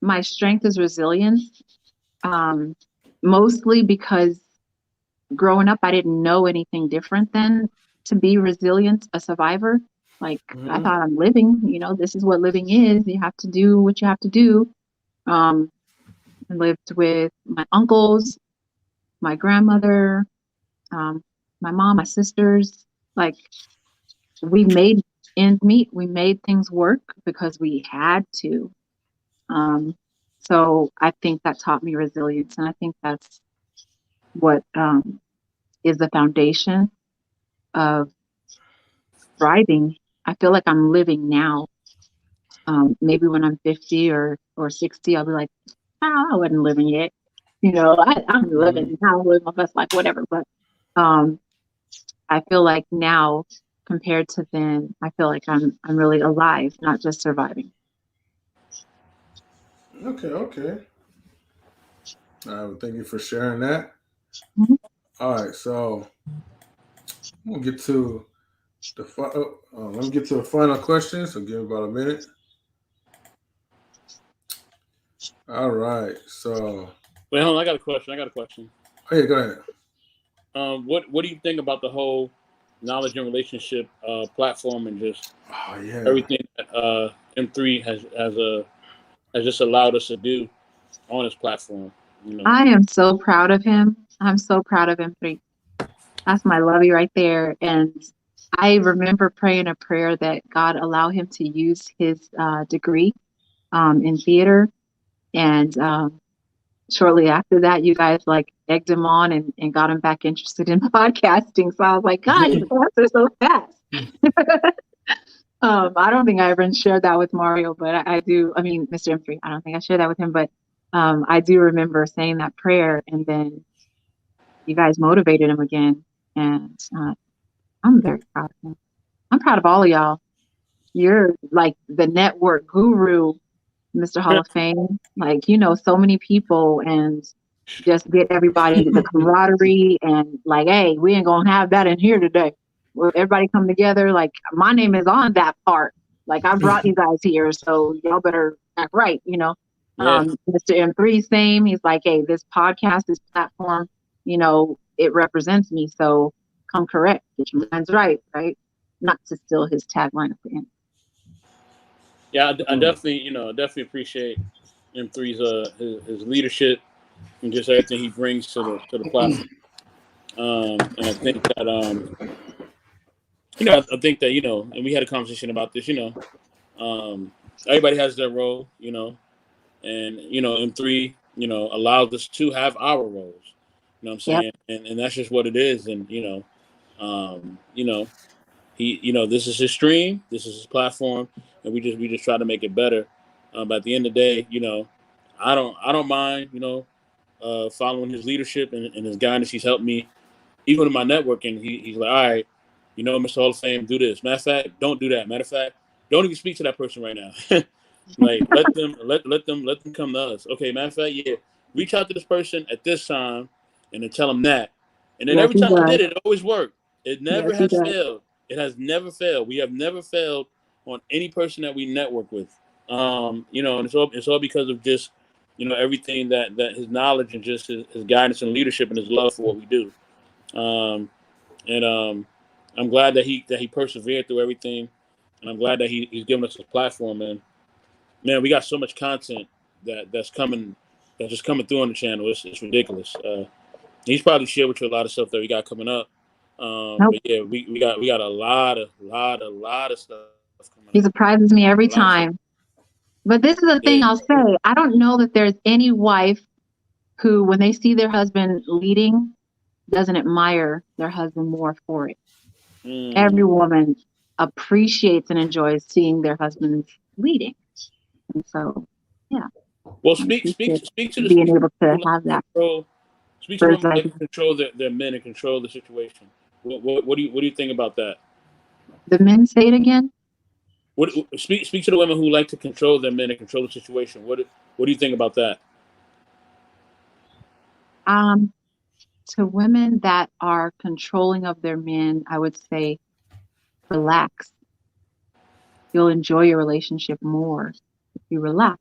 my strength is resilience. Mostly because growing up, I didn't know anything different than to be resilient, a survivor. Like I thought I'm living, this is what living is. You have to do what you have to do. I lived with my uncles, my grandmother, my mom, my sisters. Like we made ends meet. We made things work because we had to. So I think that taught me resilience, and I think that's what is the foundation of thriving. I feel like I'm living now. Maybe when I'm 50 or 60, I'll be like, I wasn't living yet. I'm living now, living my best life, whatever. But I feel like now, compared to then, I feel like I'm really alive, not just surviving. Okay. Well, thank you for sharing that. All right, so we'll get to let me get to the final question. So give me about a minute. All right, so wait, hold on. I got a question. Oh yeah, go ahead. What do you think about the whole knowledge and relationship platform and just everything that M3 has just allowed us to do on his platform? I am so proud of him. I'm so proud of M3. That's my lovey right there. And I remember praying a prayer that God allow him to use his degree in theater. And shortly after that, you guys egged him on and got him back interested in podcasting. So I was like, God, you answer so fast. I don't think I ever shared that with Mario, but I do. I mean, Mr. M3, I don't think I shared that with him, but I do remember saying that prayer, and then you guys motivated him again. And I'm very proud of him. I'm proud of all of y'all. You're like the network guru, Mr. Hall of Fame. So many people, and just get everybody the camaraderie, and hey, we ain't gonna have that in here today. Well, everybody come together. My name is on that part. I brought you guys here, so y'all better act right. Mr. M3, same. He's like, hey, this podcast, this platform, it represents me. So come correct, get your minds right. not to steal his tagline at the end. Yeah, I definitely, definitely appreciate M3's his leadership and just everything he brings to the platform. And I think that I think that and we had a conversation about this. Everybody has their role, and M3 allows us to have our roles. You know what I'm saying? Yep. And that's just what it is. And he this is his stream, this is his platform, and we just try to make it better. But at the end of the day, I don't mind following his leadership and his guidance. He's helped me even in my networking. He's like, all right, Mr. Hall of Fame, do this. Matter of fact, don't do that. Matter of fact, don't even speak to that person right now. Like let them come to us. Okay, matter of fact, yeah, reach out to this person at this time and then tell them that. And then every time I did it, it always worked. It never has failed. It has never failed. We have never failed on any person that we network with. And it's all because of just, everything that his knowledge and just his guidance and leadership and his love for what we do. I'm glad that he persevered through everything, and I'm glad that he's given us a platform. And man, we got so much content that's just coming through on the channel. It's ridiculous. He's probably shared with you a lot of stuff that we got coming up. But yeah, we got a lot of stuff coming up. He surprises me every time. But this is the thing I'll say. I don't know that there's any wife who, when they see their husband leading, doesn't admire their husband more for it. Every woman appreciates and enjoys seeing their husbands leading. And so, yeah. Well, speak to the being able to have that. Speak to women that can control their men and control the situation. What do you think about that? The men, say it again. Speak to the women who like to control their men and control the situation. What do you think about that? To women that are controlling of their men, I would say, relax. You'll enjoy your relationship more if you relax.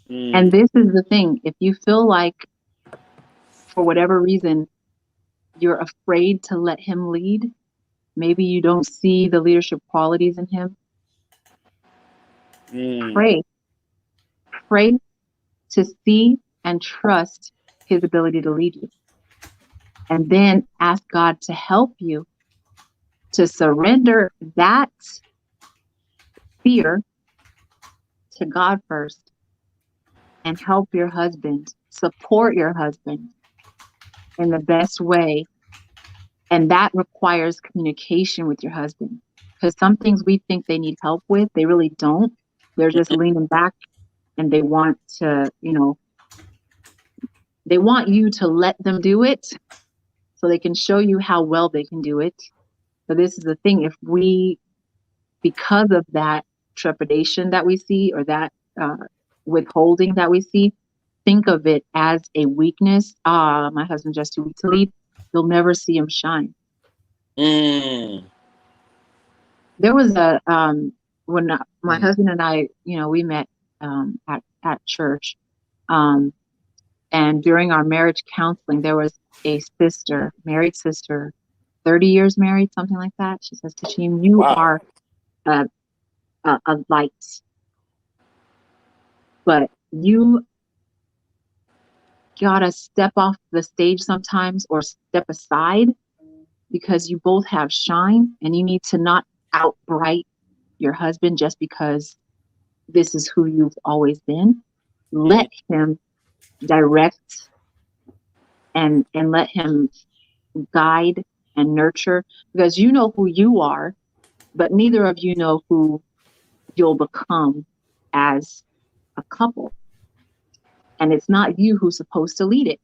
And this is the thing. If you feel like, for whatever reason, you're afraid to let him lead, maybe you don't see the leadership qualities in him, pray to see and trust his ability to lead you. And then ask God to help you to surrender that fear to God first and help your husband, support your husband in the best way. And that requires communication with your husband, because some things we think they need help with, they really don't. They're just leaning back and they want to, they want you to let them do it so they can show you how well they can do it. So this is the thing. If we, because of that trepidation that we see, or that withholding that we see, think of it as a weakness. My husband's just too weak to lead. You'll never see him shine. There was when my husband and I, we met at church. And during our marriage counseling, there was a sister, married sister, 30 years married, something like that. She says, Tashim, you are a light, but you gotta step off the stage sometimes, or step aside, because you both have shine, and you need to not outbright your husband just because this is who you've always been. Let him direct and let him guide and nurture, because you know who you are, but neither of you know who you'll become as a couple. And it's not you who's supposed to lead it.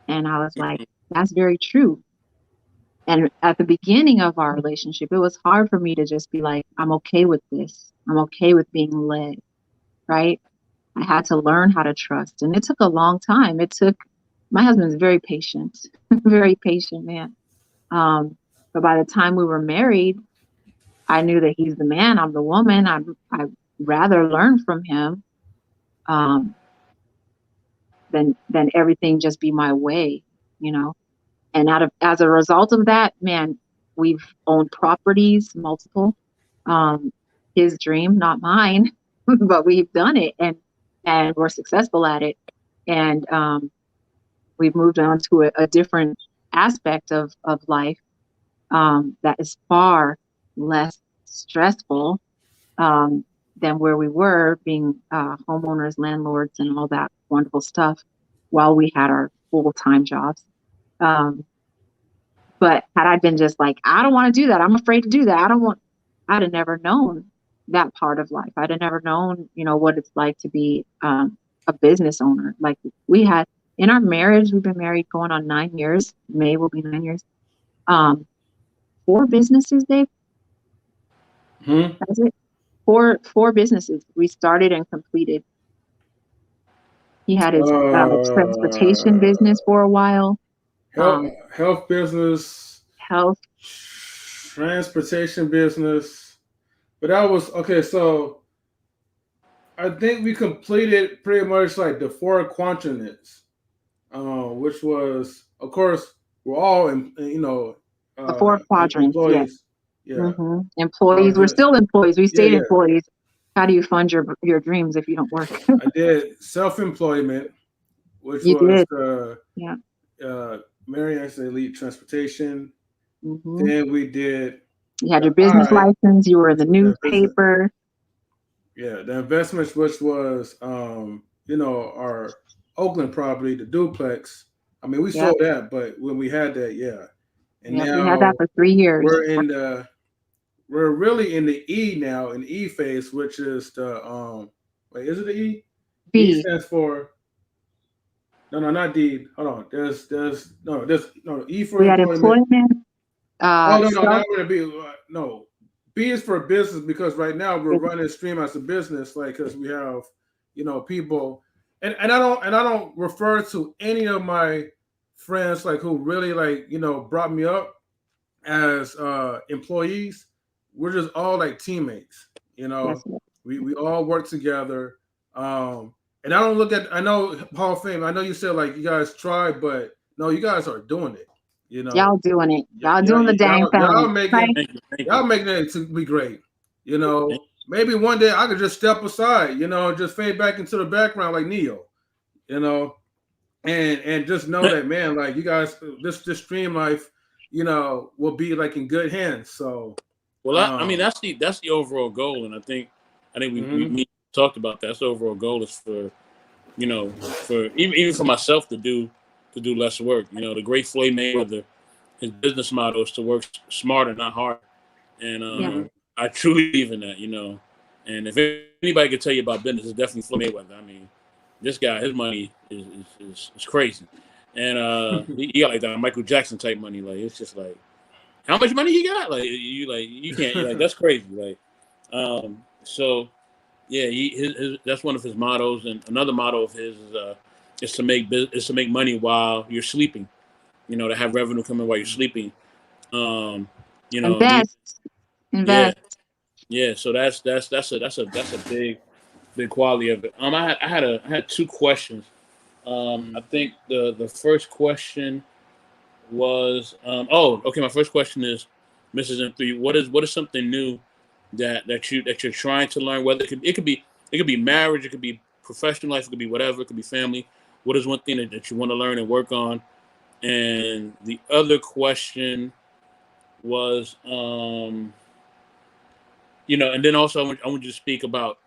And I was like, that's very true. And at the beginning of our relationship, it was hard for me to just be like, I'm okay with this. I'm okay with being led, right? I had to learn how to trust. And it took a long time. My husband's very patient, very patient man. But by the time we were married, I knew that he's the man, I'm the woman. I'd rather learn from him than everything just be my way, And as a result of that, man, We've owned properties, multiple. His dream, not mine, but we've done it, and we're successful at it. And we've moved on to a different aspect of life that is far less stressful than where we were being homeowners, landlords, and all that wonderful stuff while we had our full-time jobs. But had I been just like, I don't want to do that, I'm afraid to do that, I'd have never known that part of life. I'd have never known, what it's like to be a business owner. Like we had in our marriage, we've been married going on 9 years. May will be 9 years. 4 businesses, Dave. That's it. Four businesses we started and completed. He had his transportation business for a while. Health business. Health. Transportation business. But that was okay. So I think we completed pretty much like the 4 continents, which was, of course, we're all the 4 quadrants. Employees. Yeah. Mm-hmm. Employees. We're still employees. We stayed employees. How do you fund your dreams if you don't work? I did self-employment, which was Marion's Elite Transportation. Mm-hmm. Then we did. You had your business license. You were in the newspaper. Yeah, the investments, which was our Oakland property, the duplex. I mean, we sold that, but when we had that, and now we had that for 3 years. We're really in the E now, in E phase, which is the wait, is it the E? B. E stands for no, not D. Hold on. There's E for we had employment. Not going to be no. B is for business, because right now we're running Stream as a business, like, because we have people, and I don't refer to any of my friends like who really brought me up as employees. We're just all like teammates, we all work together. And I don't look at, I know Hall of Fame, I know you said like you guys tried, but no, you guys are doing it. Y'all doing it. Y'all doing the dang thing. Y'all making it to be great. Maybe one day I could just step aside, just fade back into the background like Neo, and just know that, man, like you guys, this stream life, will be like in good hands. So, well, I mean, that's the overall goal, and I think we talked about that. That's the overall goal, is for even for myself to do less work. The great Floyd Mayweather, his business motto is to work smarter, not harder. And I truly believe in that, And if anybody could tell you about business, it's definitely Floyd Mayweather. I mean, this guy, his money is crazy. And he got like that Michael Jackson type money. Like, it's just like, how much money he got? Like, you can't, like, that's crazy. Like, so yeah, that's one of his mottos. And another motto of his is to make money while you're sleeping. To have revenue coming while you're sleeping. Invest. Yeah. So that's a big quality of it. I had 2 questions. I think the first question was my first question is, Mrs. M3, what is something new that you're trying to learn? Whether it could be marriage, it could be professional life, it could be whatever, it could be family. What is one thing that you want to learn and work on? And the other question was, and then also I want you to speak about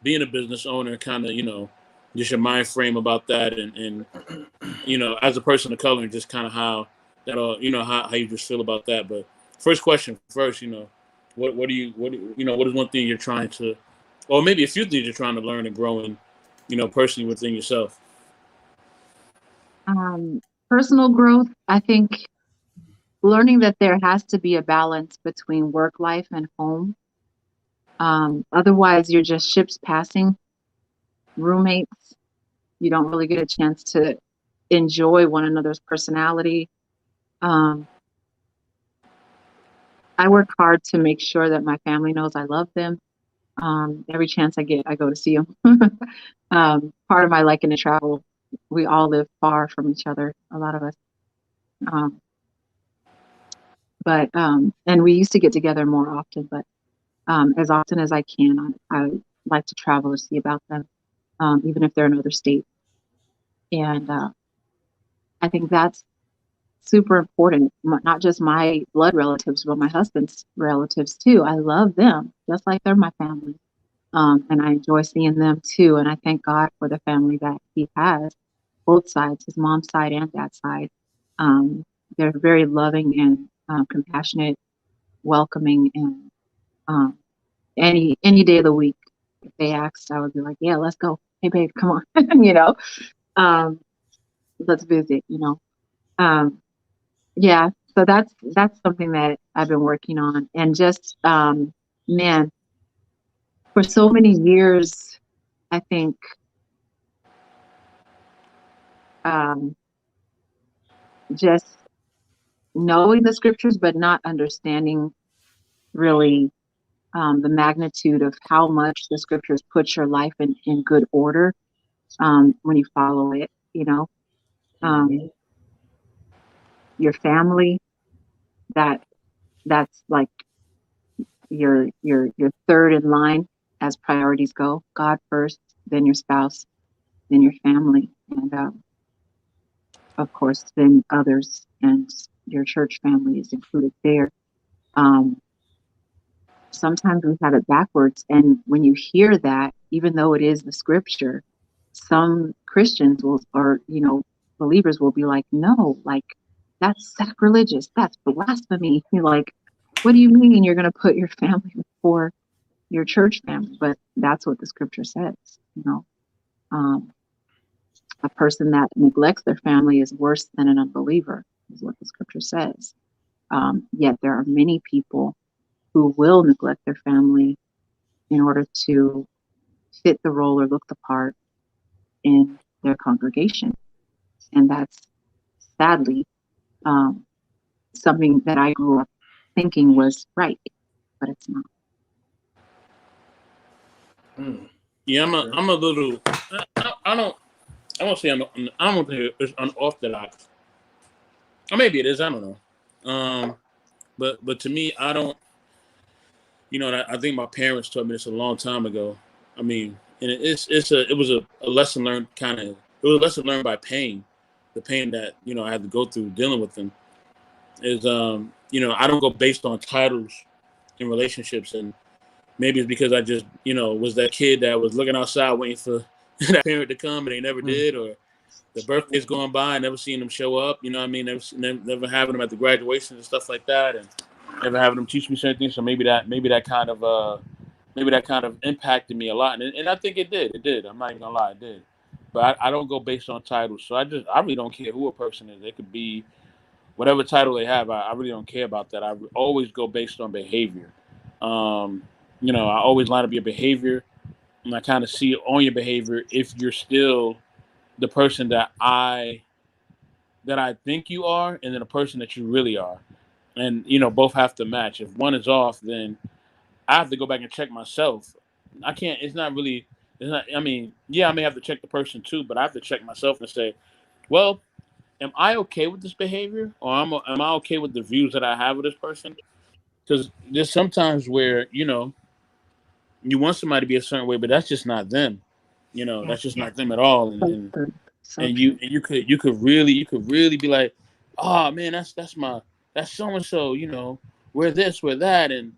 being a business owner, kind of, just your mind frame about that, and as a person of color, and just kind of how that all, how you just feel about that. But first question first, what is one thing you're trying to, or maybe a few things you're trying to learn and grow in, personally within yourself? Personal growth, I think learning that there has to be a balance between work life and home. Otherwise, you're just ships passing, roommates. You don't really get a chance to enjoy one another's personality. I work hard to make sure that my family knows I love them. Every chance I get, I go to see them. Part of my liking to travel, we all live far from each other, a lot of us. But and we used to get together more often, but as often as I can, I like to travel to see about them, even if they're in other states. And I think that's super important. Not just my blood relatives, but my husband's relatives too. I love them just like they're my family. And I enjoy seeing them too. And I thank God for the family that he has, both sides, his mom's side and dad's side. They're very loving and compassionate, welcoming, and any day of the week, if they asked, I would be like, yeah, let's go. Hey, babe, come on, um, let's visit, yeah. So that's something that I've been working on, and just man, for so many years, I think just knowing the scriptures, but not understanding really the magnitude of how much the scriptures put your life in good order when you follow it, your family, that's like your third in line as priorities go. God first, then your spouse, then your family, and of course then others, and your church family is included there. Sometimes we have it backwards, and when you hear that, even though it is the scripture, some Christians will, or believers will be like, no, like that's sacrilegious, that's blasphemy. You're like, what do you mean you're going to put your family before your church family? But that's what the scripture says. A person that neglects their family is worse than an unbeliever, is what the scripture says. Yet there are many people who will neglect their family in order to fit the role or look the part in their congregation. And that's sadly something that I grew up thinking was right, but it's not. Yeah, I'm a little. I won't say I don't think it's unorthodox. Or maybe it is. I don't know. But to me, I don't. I think my parents taught me this a long time ago. I mean, and it was a lesson learned kind of. It was a lesson learned by pain, the pain that I had to go through dealing with them. Is I don't go based on titles in relationships, and maybe it's because I just was that kid that was looking outside waiting for that parent to come and they never did, or the birthday's going by and never seeing them show up. You know what I mean? Never having them at the graduations and stuff like that, and never having them teach me certain things. So maybe that kind of impacted me a lot, and I think it did. It did. I'm not even gonna lie, it did. But I don't go based on titles, so I really don't care who a person is. They could be whatever title they have. I really don't care about that. I always go based on behavior. I always line up your behavior, and I kind of see on your behavior if you're still the person that I think you are, and then the person that you really are, and both have to match. If one is off, then I have to go back and check myself. I can't. It's not really. It's not. I mean, yeah, I may have to check the person too, but I have to check myself and say, well, am I okay with this behavior, or am I okay with the views that I have of this person? Because there's sometimes where you want somebody to be a certain way, but that's just not them. That's just not them at all. And you could really be like, oh man, that's so and so. We're this, we're that, and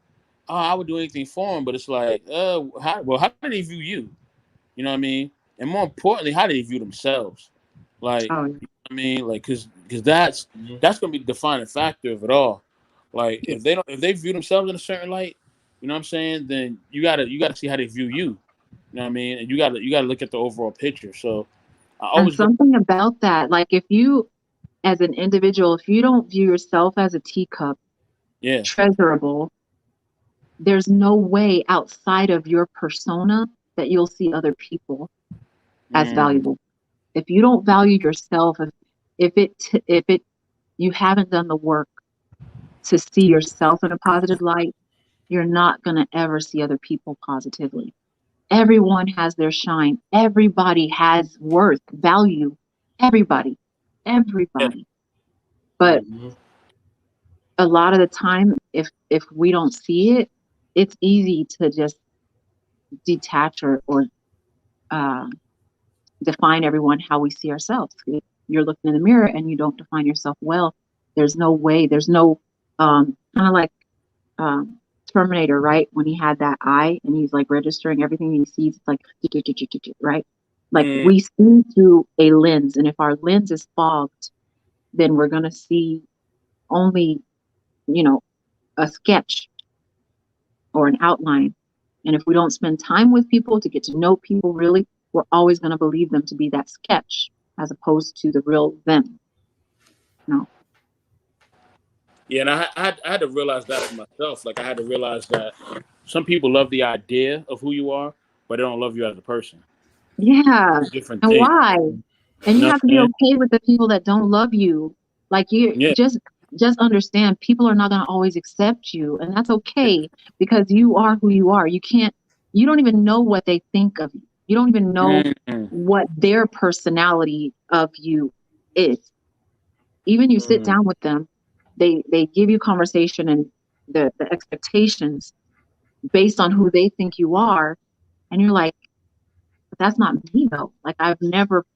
I would do anything for him. But it's like, how did they view you? You know what I mean? And more importantly, how do they view themselves? Like, I mean, like, because that's gonna be the defining factor of it all. Like, if they view themselves in a certain light, you know what I'm saying? Then you gotta see how they view you. You know what I mean? And you gotta look at the overall picture. So I And always something about that, like if you, as an individual, if you don't view yourself as a teacup, treasurable, there's no way outside of your persona that you'll see other people as valuable. If you don't value yourself, if you haven't done the work to see yourself in a positive light, you're not going to ever see other people positively. Everyone has their shine. Everybody has worth, value. Everybody. But a lot of the time, if we don't see it, it's easy to just detach or define everyone how we see ourselves. If you're looking in the mirror and you don't define yourself well, there's no way, there's no kind of like Terminator, right? When he had that eye and he's like registering everything he sees, it's like, right? Like we see through a lens, and if our lens is fogged, then we're going to see only, you know, a sketch or an outline. And if we don't spend time with people to get to know people really, we're always going to believe them to be that sketch as opposed to the real them. No. Yeah, and I had to realize that for myself. Like, I had to realize that some people love the idea of who you are, but they don't love you as a person. Yeah. It's different And things. why? And you have to be okay with the people that don't love you. Like, you just understand people are not going to always accept you, and that's okay, because you are who you are. You don't even know what they think of you. You don't even know what their personality of you is. Even you sit down with them, they give you conversation and the expectations based on who they think you are, and you're like, but that's not me though. Like, I've never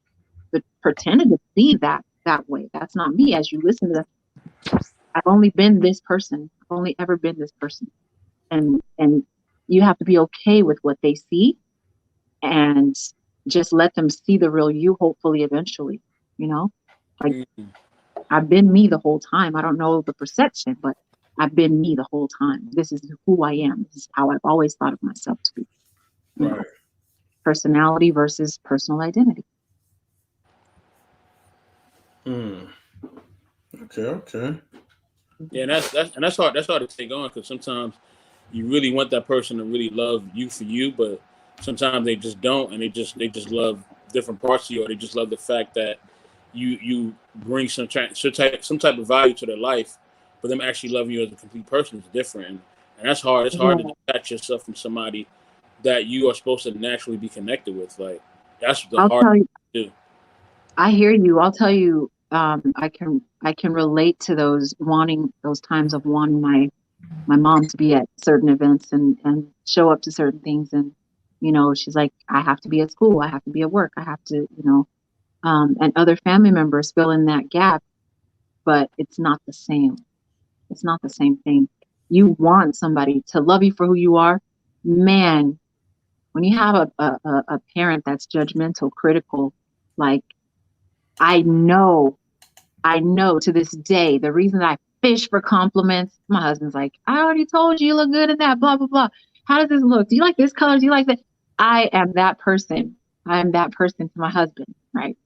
pretended to be that way. That's not me. As you listen to them, I've only been this person. I've only ever been this person. And you have to be okay with what they see and just let them see the real you, hopefully eventually, you know? Like, I've been me the whole time. I don't know the perception, but I've been me the whole time. This is who I am. This is how I've always thought of myself to be. You know? Personality versus personal identity. Okay. Yeah, and that's hard. That's hard to take on, because sometimes you really want that person to really love you for you, but sometimes they just don't, and they just love different parts of you, or they just love the fact that you bring some type of value to their life, but them actually loving you as a complete person is different, and that's hard. It's hard to detach yourself from somebody that you are supposed to naturally be connected with. Like, that's the hard thing to do. I hear you. I'll tell you. I can relate to those times of wanting my mom to be at certain events and show up to certain things, and you know, she's like, I have to be at school, I have to be at work, I have to, you know, and other family members fill in that gap, but it's not the same. It's not the same thing. You want somebody to love you for who you are, man. When you have a parent that's judgmental, critical, like, I know to this day, the reason I fish for compliments, my husband's like, I already told you, you look good in that, blah, blah, blah. How does this look? Do you like this color? Do you like that? I am that person. I am that person to my husband, right?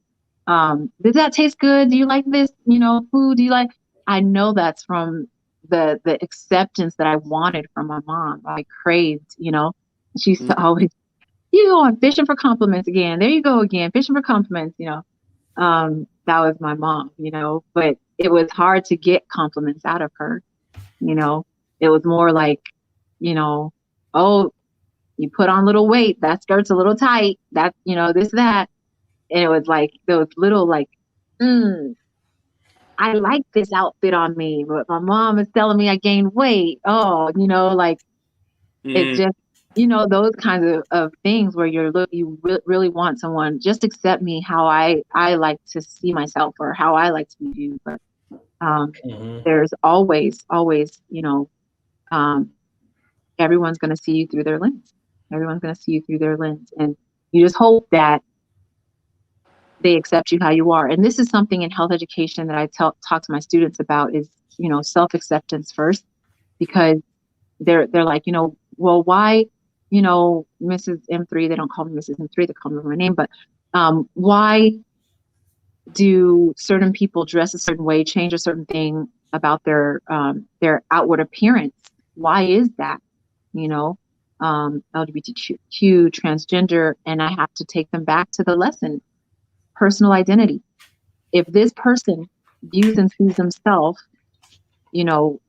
Does that taste good? Do you like this, you know, food? Do you like, I know that's from the acceptance that I wanted from my mom. I craved, you know, she's always, you going fishing for compliments again. There you go again, fishing for compliments, you know. That was my mom, you know, but it was hard to get compliments out of her. You know, it was more like, you know, oh, you put on little weight, that skirt's a little tight, that, you know, this, that. And it was like those little like, I like this outfit on me, but my mom is telling me I gained weight. Oh, you know, like, it's just, you know, those kinds of things where you really want someone, just accept me how I like to see myself, or how I like to be viewed. But there's always, you know, everyone's going to see you through their lens. Everyone's going to see you through their lens. And you just hope that they accept you how you are. And this is something in health education that I talk to my students about, is, you know, self-acceptance first, because they're like, you know, well, why, you know, Mrs. M3, they don't call me Mrs. M3, they call me by my name, but why do certain people dress a certain way, change a certain thing about their outward appearance? Why is that? You know, LGBTQ, transgender, and I have to take them back to the lesson, personal identity. If this person views and sees themselves, you know,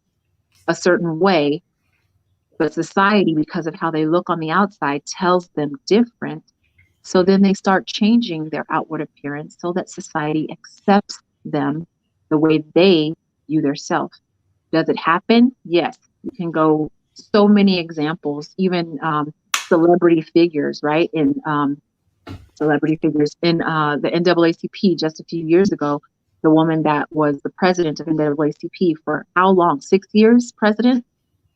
a certain way, but society, because of how they look on the outside, tells them different. So then they start changing their outward appearance so that society accepts them the way they view their self. Does it happen? Yes. You can go so many examples, even celebrity figures, right? In celebrity figures in the NAACP just a few years ago, the woman that was the president of NAACP for how long? 6 years president?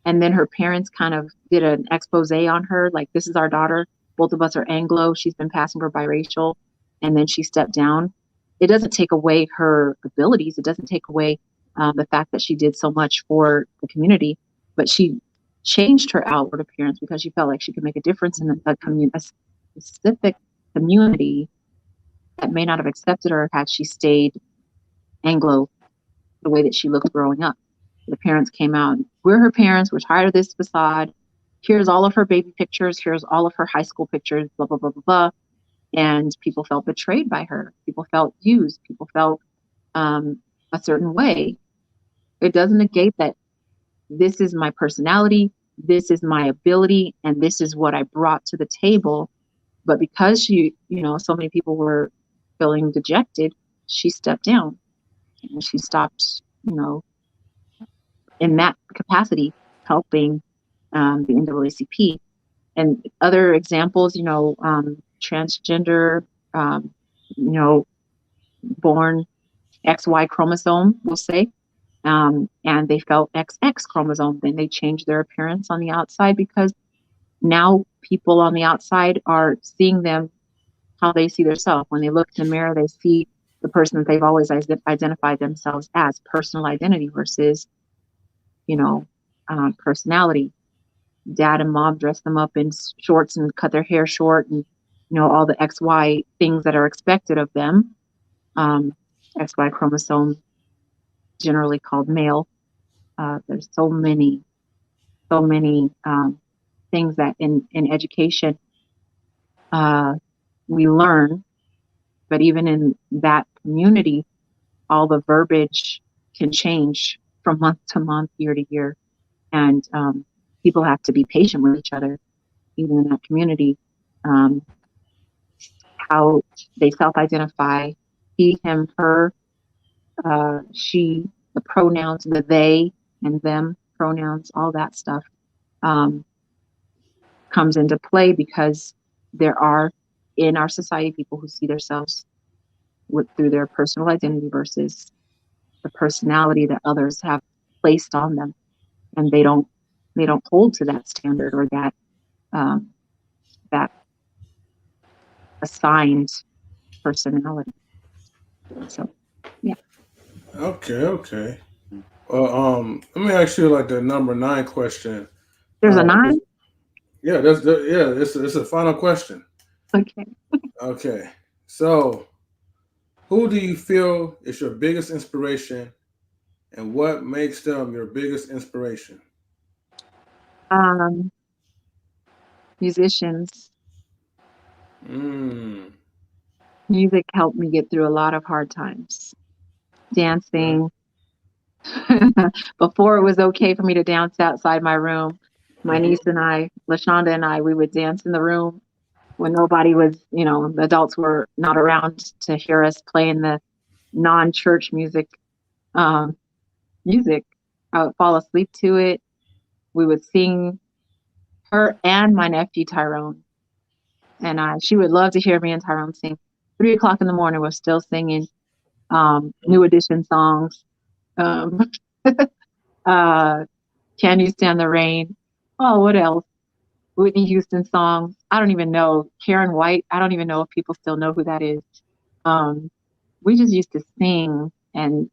And then her parents kind of did an expose on her, like, this is our daughter. Both of us are Anglo. She's been passing for biracial. And then she stepped down. It doesn't take away her abilities. It doesn't take away the fact that she did so much for the community, but she changed her outward appearance because she felt like she could make a difference in a specific community that may not have accepted her had she stayed Anglo the way that she looked growing up. The parents came out, we're her parents, we're tired of this facade. Here's all of her baby pictures, here's all of her high school pictures, blah, blah, blah, blah, blah. And people felt betrayed by her. People felt used. People felt a certain way. It doesn't negate that this is my personality, this is my ability, and this is what I brought to the table. But because she, so many people were feeling dejected, she stepped down and she stopped, in that capacity, helping the NAACP. And other examples, transgender, born XY chromosome, we'll say, and they felt XX chromosome. Then they changed their appearance on the outside because now people on the outside are seeing them how they see themselves. When they look in the mirror, they see the person that they've always identified themselves as, personal identity versus, personality. Dad and mom dress them up in shorts and cut their hair short and, all the XY things that are expected of them. XY chromosome, generally called male. There's so many things that in education we learn, but even in that community, all the verbiage can change from month to month, year to year. And people have to be patient with each other, even in that community. How they self-identify, he, him, her, she, the pronouns, the they and them pronouns, all that stuff comes into play because there are in our society people who see themselves through their personal identity versus the personality that others have placed on them, and they don't hold to that standard or that that assigned personality. So yeah. Okay. Let me ask you like the number 9 question. There's a 9? Yeah, it's a final question. Okay. So who do you feel is your biggest inspiration, and what makes them your biggest inspiration? Musicians. Music helped me get through a lot of hard times. Dancing. Before it was okay for me to dance outside my room, my niece and I, LaShonda and I, we would dance in the room when nobody was, the adults were not around to hear us playing the non-church music. I would fall asleep to it. We would sing, her and my nephew Tyrone. And she would love to hear me and Tyrone sing. 3 o'clock in the morning, we're still singing New Edition songs. Can You Stand the Rain? Oh, what else? Whitney Houston songs. I don't even know. Karen White. I don't even know if people still know who that is. We just used to sing, and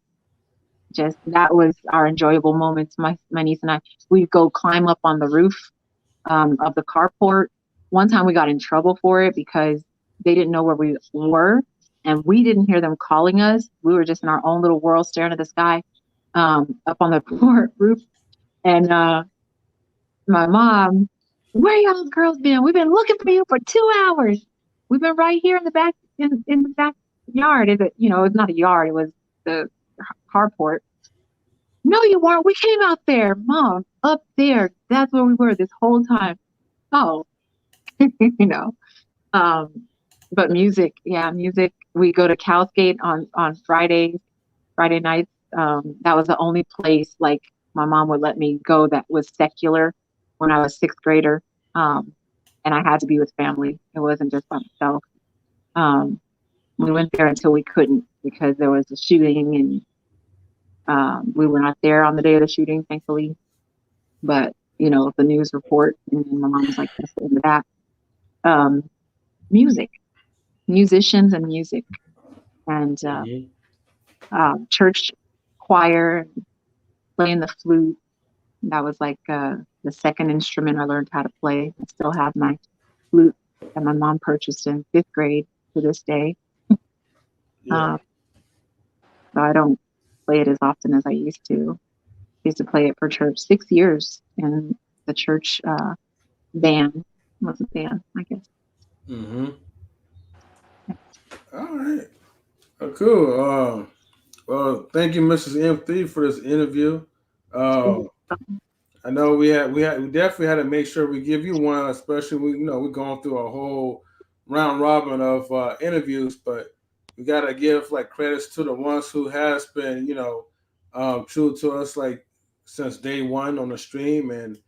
just that was our enjoyable moments. My niece and I, we'd go climb up on the roof of the carport. One time we got in trouble for it because they didn't know where we were, and we didn't hear them calling us. We were just in our own little world staring at the sky up on the roof. And my mom, where y'all girls been? We've been looking for you for 2 hours. We've been right here in the back in the backyard. It's not a yard, it was the carport. No, you weren't. We came out there, Mom, up there. That's where we were this whole time. Oh, but music. We go to Cowsgate on Friday nights. That was the only place, like my mom would let me go that was secular when I was sixth grader. And I had to be with family. It wasn't just by myself. We went there until we couldn't because there was a shooting, and we were not there on the day of the shooting, thankfully. But, the news report, and my mom was like, that's the end of that. Music, musicians and music, and church choir, playing the flute. That was like the second instrument I learned how to play. I still have my flute that my mom purchased in fifth grade to this day. Yeah. So I don't play it as often as I used to. I used to play it for church 6 years in the church band. It was a band, I guess. Mm-hmm. All right. Oh, cool. Well, thank you, Mrs. M3, for this interview. I know we definitely had to make sure we give you one, especially we're going through a whole round robin of interviews, but we gotta give like credits to the ones who has been true to us like since day one on the stream, and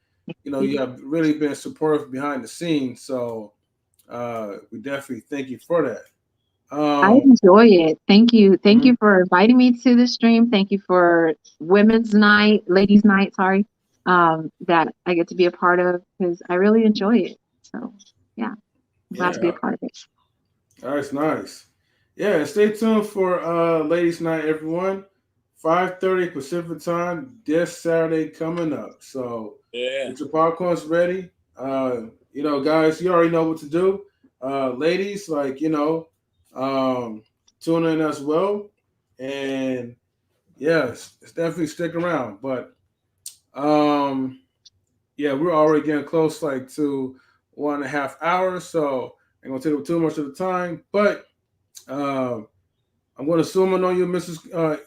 you have really been supportive behind the scenes. So we definitely thank you for that. I enjoy it. Thank you. Thank Mhm. you for inviting me to the stream. Thank you for Women's Night, Ladies Night, sorry, that I get to be a part of because I really enjoy it. So, yeah, I'm glad to be a part of it. That's nice. Yeah, and stay tuned for Ladies Night, everyone. 5:30 Pacific time this Saturday coming up. So get your popcorns ready. Guys, you already know what to do. Ladies, tune in as well. And yes, it's definitely stick around. But we're already getting close to 1.5 hours, so I'm gonna take up too much of the time. But I'm going to zoom in on you, Mrs.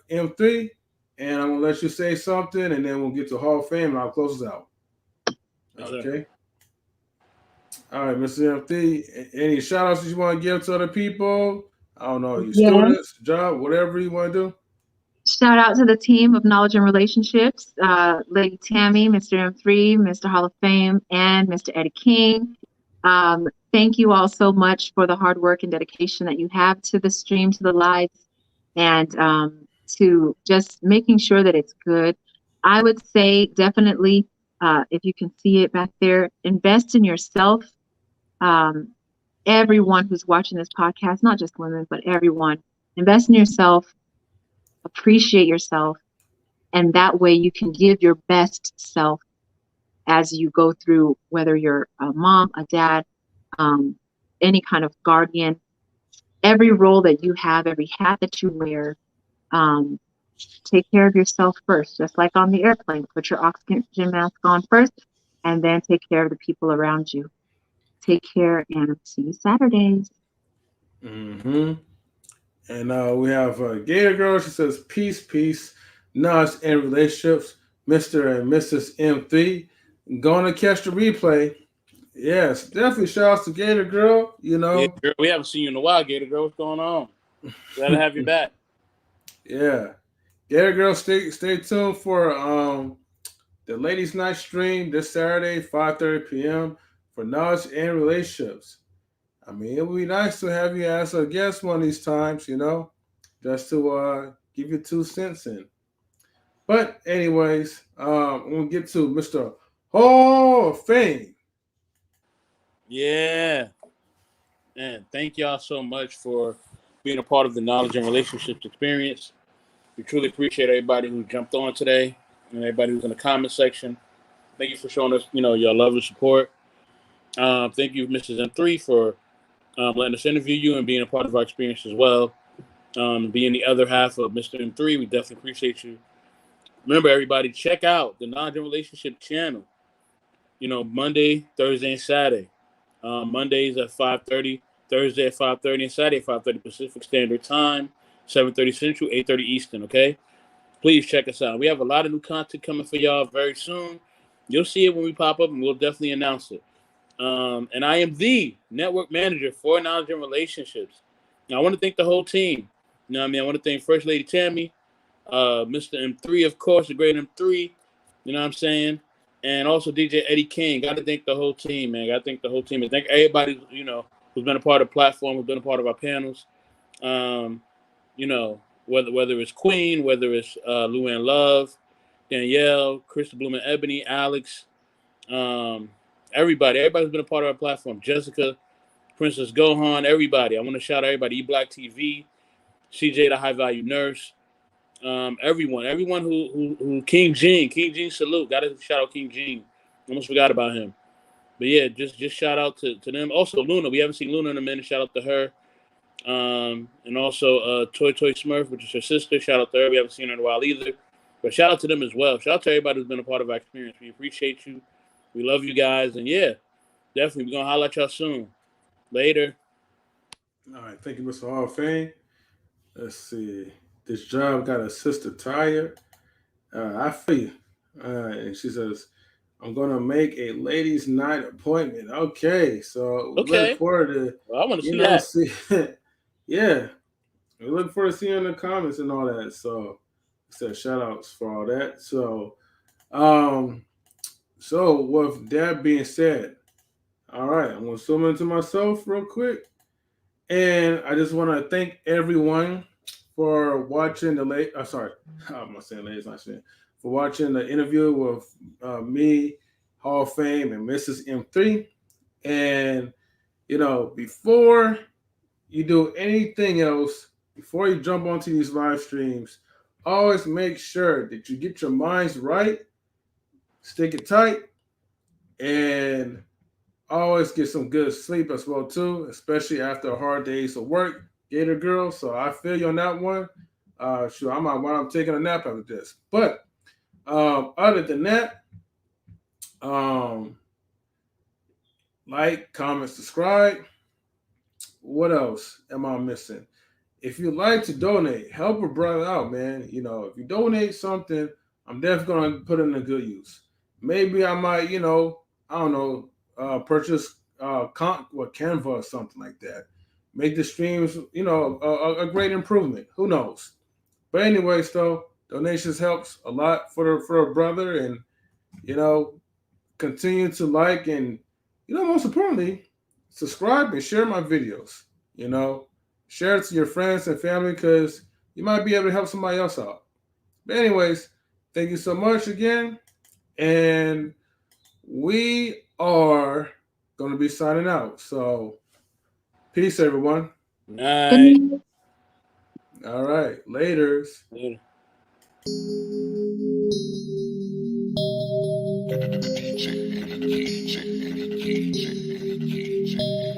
M3, and I'm going to let you say something, and then we'll get to Hall of Fame, and I'll close us out. Okay? All right, Mr. M3, any shout-outs that you want to give to other people? I don't know, your students, job, whatever you want to do. Shout out to the team of Knowledge and Relationships, Lady Tammy, Mr. M3, Mr. Hall of Fame, and Mr. Eddie King. Thank you all so much for the hard work and dedication that you have to the stream, to the lives, and to just making sure that it's good. I would say definitely, if you can see it back there, invest in yourself. Everyone who's watching this podcast, not just women, but everyone, invest in yourself, appreciate yourself, and that way you can give your best self as you go through, whether you're a mom, a dad, any kind of guardian, every role that you have, every hat that you wear, take care of yourself first, just like on the airplane. Put your oxygen mask on first, and then take care of the people around you. Take care, and see you Saturdays. Mm-hmm. And we have Gator Girl. She says, peace, peace, knowledge and relationships, Mr. and Mrs. M3. Going to catch the replay. Yes, definitely shout out to Gator Girl. Yeah, girl, we haven't seen you in a while, Gator Girl. What's going on? Glad to have you back. Yeah. Gator Girl, stay tuned for the Ladies Night stream this Saturday, 5:30 p.m. for knowledge and relationships. I mean, it would be nice to have you as a guest one of these times, just to give you 2 cents in. But anyways, I'm going to get to Mr. Hall of Fame. Yeah. And thank y'all so much for being a part of the knowledge and relationships experience. We truly appreciate everybody who jumped on today and everybody who's in the comment section. Thank you for showing us, your love and support. Thank you, Mrs. M3, for letting us interview you and being a part of our experience as well. Being the other half of Mr. M3, we definitely appreciate you. Remember, everybody, check out the Knowledge and Relationship channel. Monday, Thursday, and Saturday. Mondays at 5:30, Thursday at 5:30, and Saturday at 5:30 Pacific Standard Time, 7:30 Central, 8:30 Eastern, okay? Please check us out. We have a lot of new content coming for y'all very soon. You'll see it when we pop up, and we'll definitely announce it. And I am the network manager for Knowledge and Relationships. Now, I want to thank the whole team. I want to thank First Lady Tammy, Mr. M3, of course, the great M3, You know what I'm saying? And also DJ Eddie King. Got to thank the whole team, man. Got to thank the whole team. And thank everybody, who's been a part of the platform, who's been a part of our panels. Whether it's Queen, whether it's Luann Love, Danielle, Kris Bloom and Ebony, Alex, everybody's been a part of our platform. Jessica, Princess Gohan, everybody. I want to shout out everybody. E-Black TV, CJ the High Value Nurse, everyone who King Gene, salute. Got to shout out King Gene. Almost forgot about him. But yeah, just shout out to them. Also Luna, we haven't seen Luna in a minute. Shout out to her. And also Toy Smurf, which is her sister. Shout out to her. We haven't seen her in a while either. But shout out to them as well. Shout out to everybody who's been a part of our experience. We appreciate you. We love you guys. And yeah, definitely we're gonna holler at y'all soon. Later. All right, thank you, Mr. Hall of Fame. Let's see. This job got a sister tired. I feel you. And she says, I'm gonna make a ladies' night appointment. Okay, so we look forward to. Well, I want to see that. Yeah, we look forward to seeing in the comments and all that. So, said shout outs for all that. So, so with that being said, all right, I'm gonna zoom into myself real quick, and I just want to thank everyone for watching the I'm not saying ladies, not saying. For watching the interview with me, Hall of Fame, and Mrs. M3. And, before you do anything else, before you jump onto these live streams, always make sure that you get your minds right, stick it tight, and always get some good sleep as well, too, especially after a hard days of work, Gator Girl. So I feel you on that one. Sure, I'm taking a nap after this. But other than that, like, comment, subscribe. What else am I missing? If you'd like to donate, help a brother out, man. If you donate something, I'm definitely going to put it in a good use. Maybe I might, purchase Canva or something like that. Make the streams, a great improvement. Who knows? But anyways, though, donations helps a lot for a brother, and continue to like and most importantly, subscribe and share my videos. Share it to your friends and family because you might be able to help somebody else out. But anyways, thank you so much again, and we are going to be signing out. So, peace, everyone. Night. All right, laters. Later. DJ.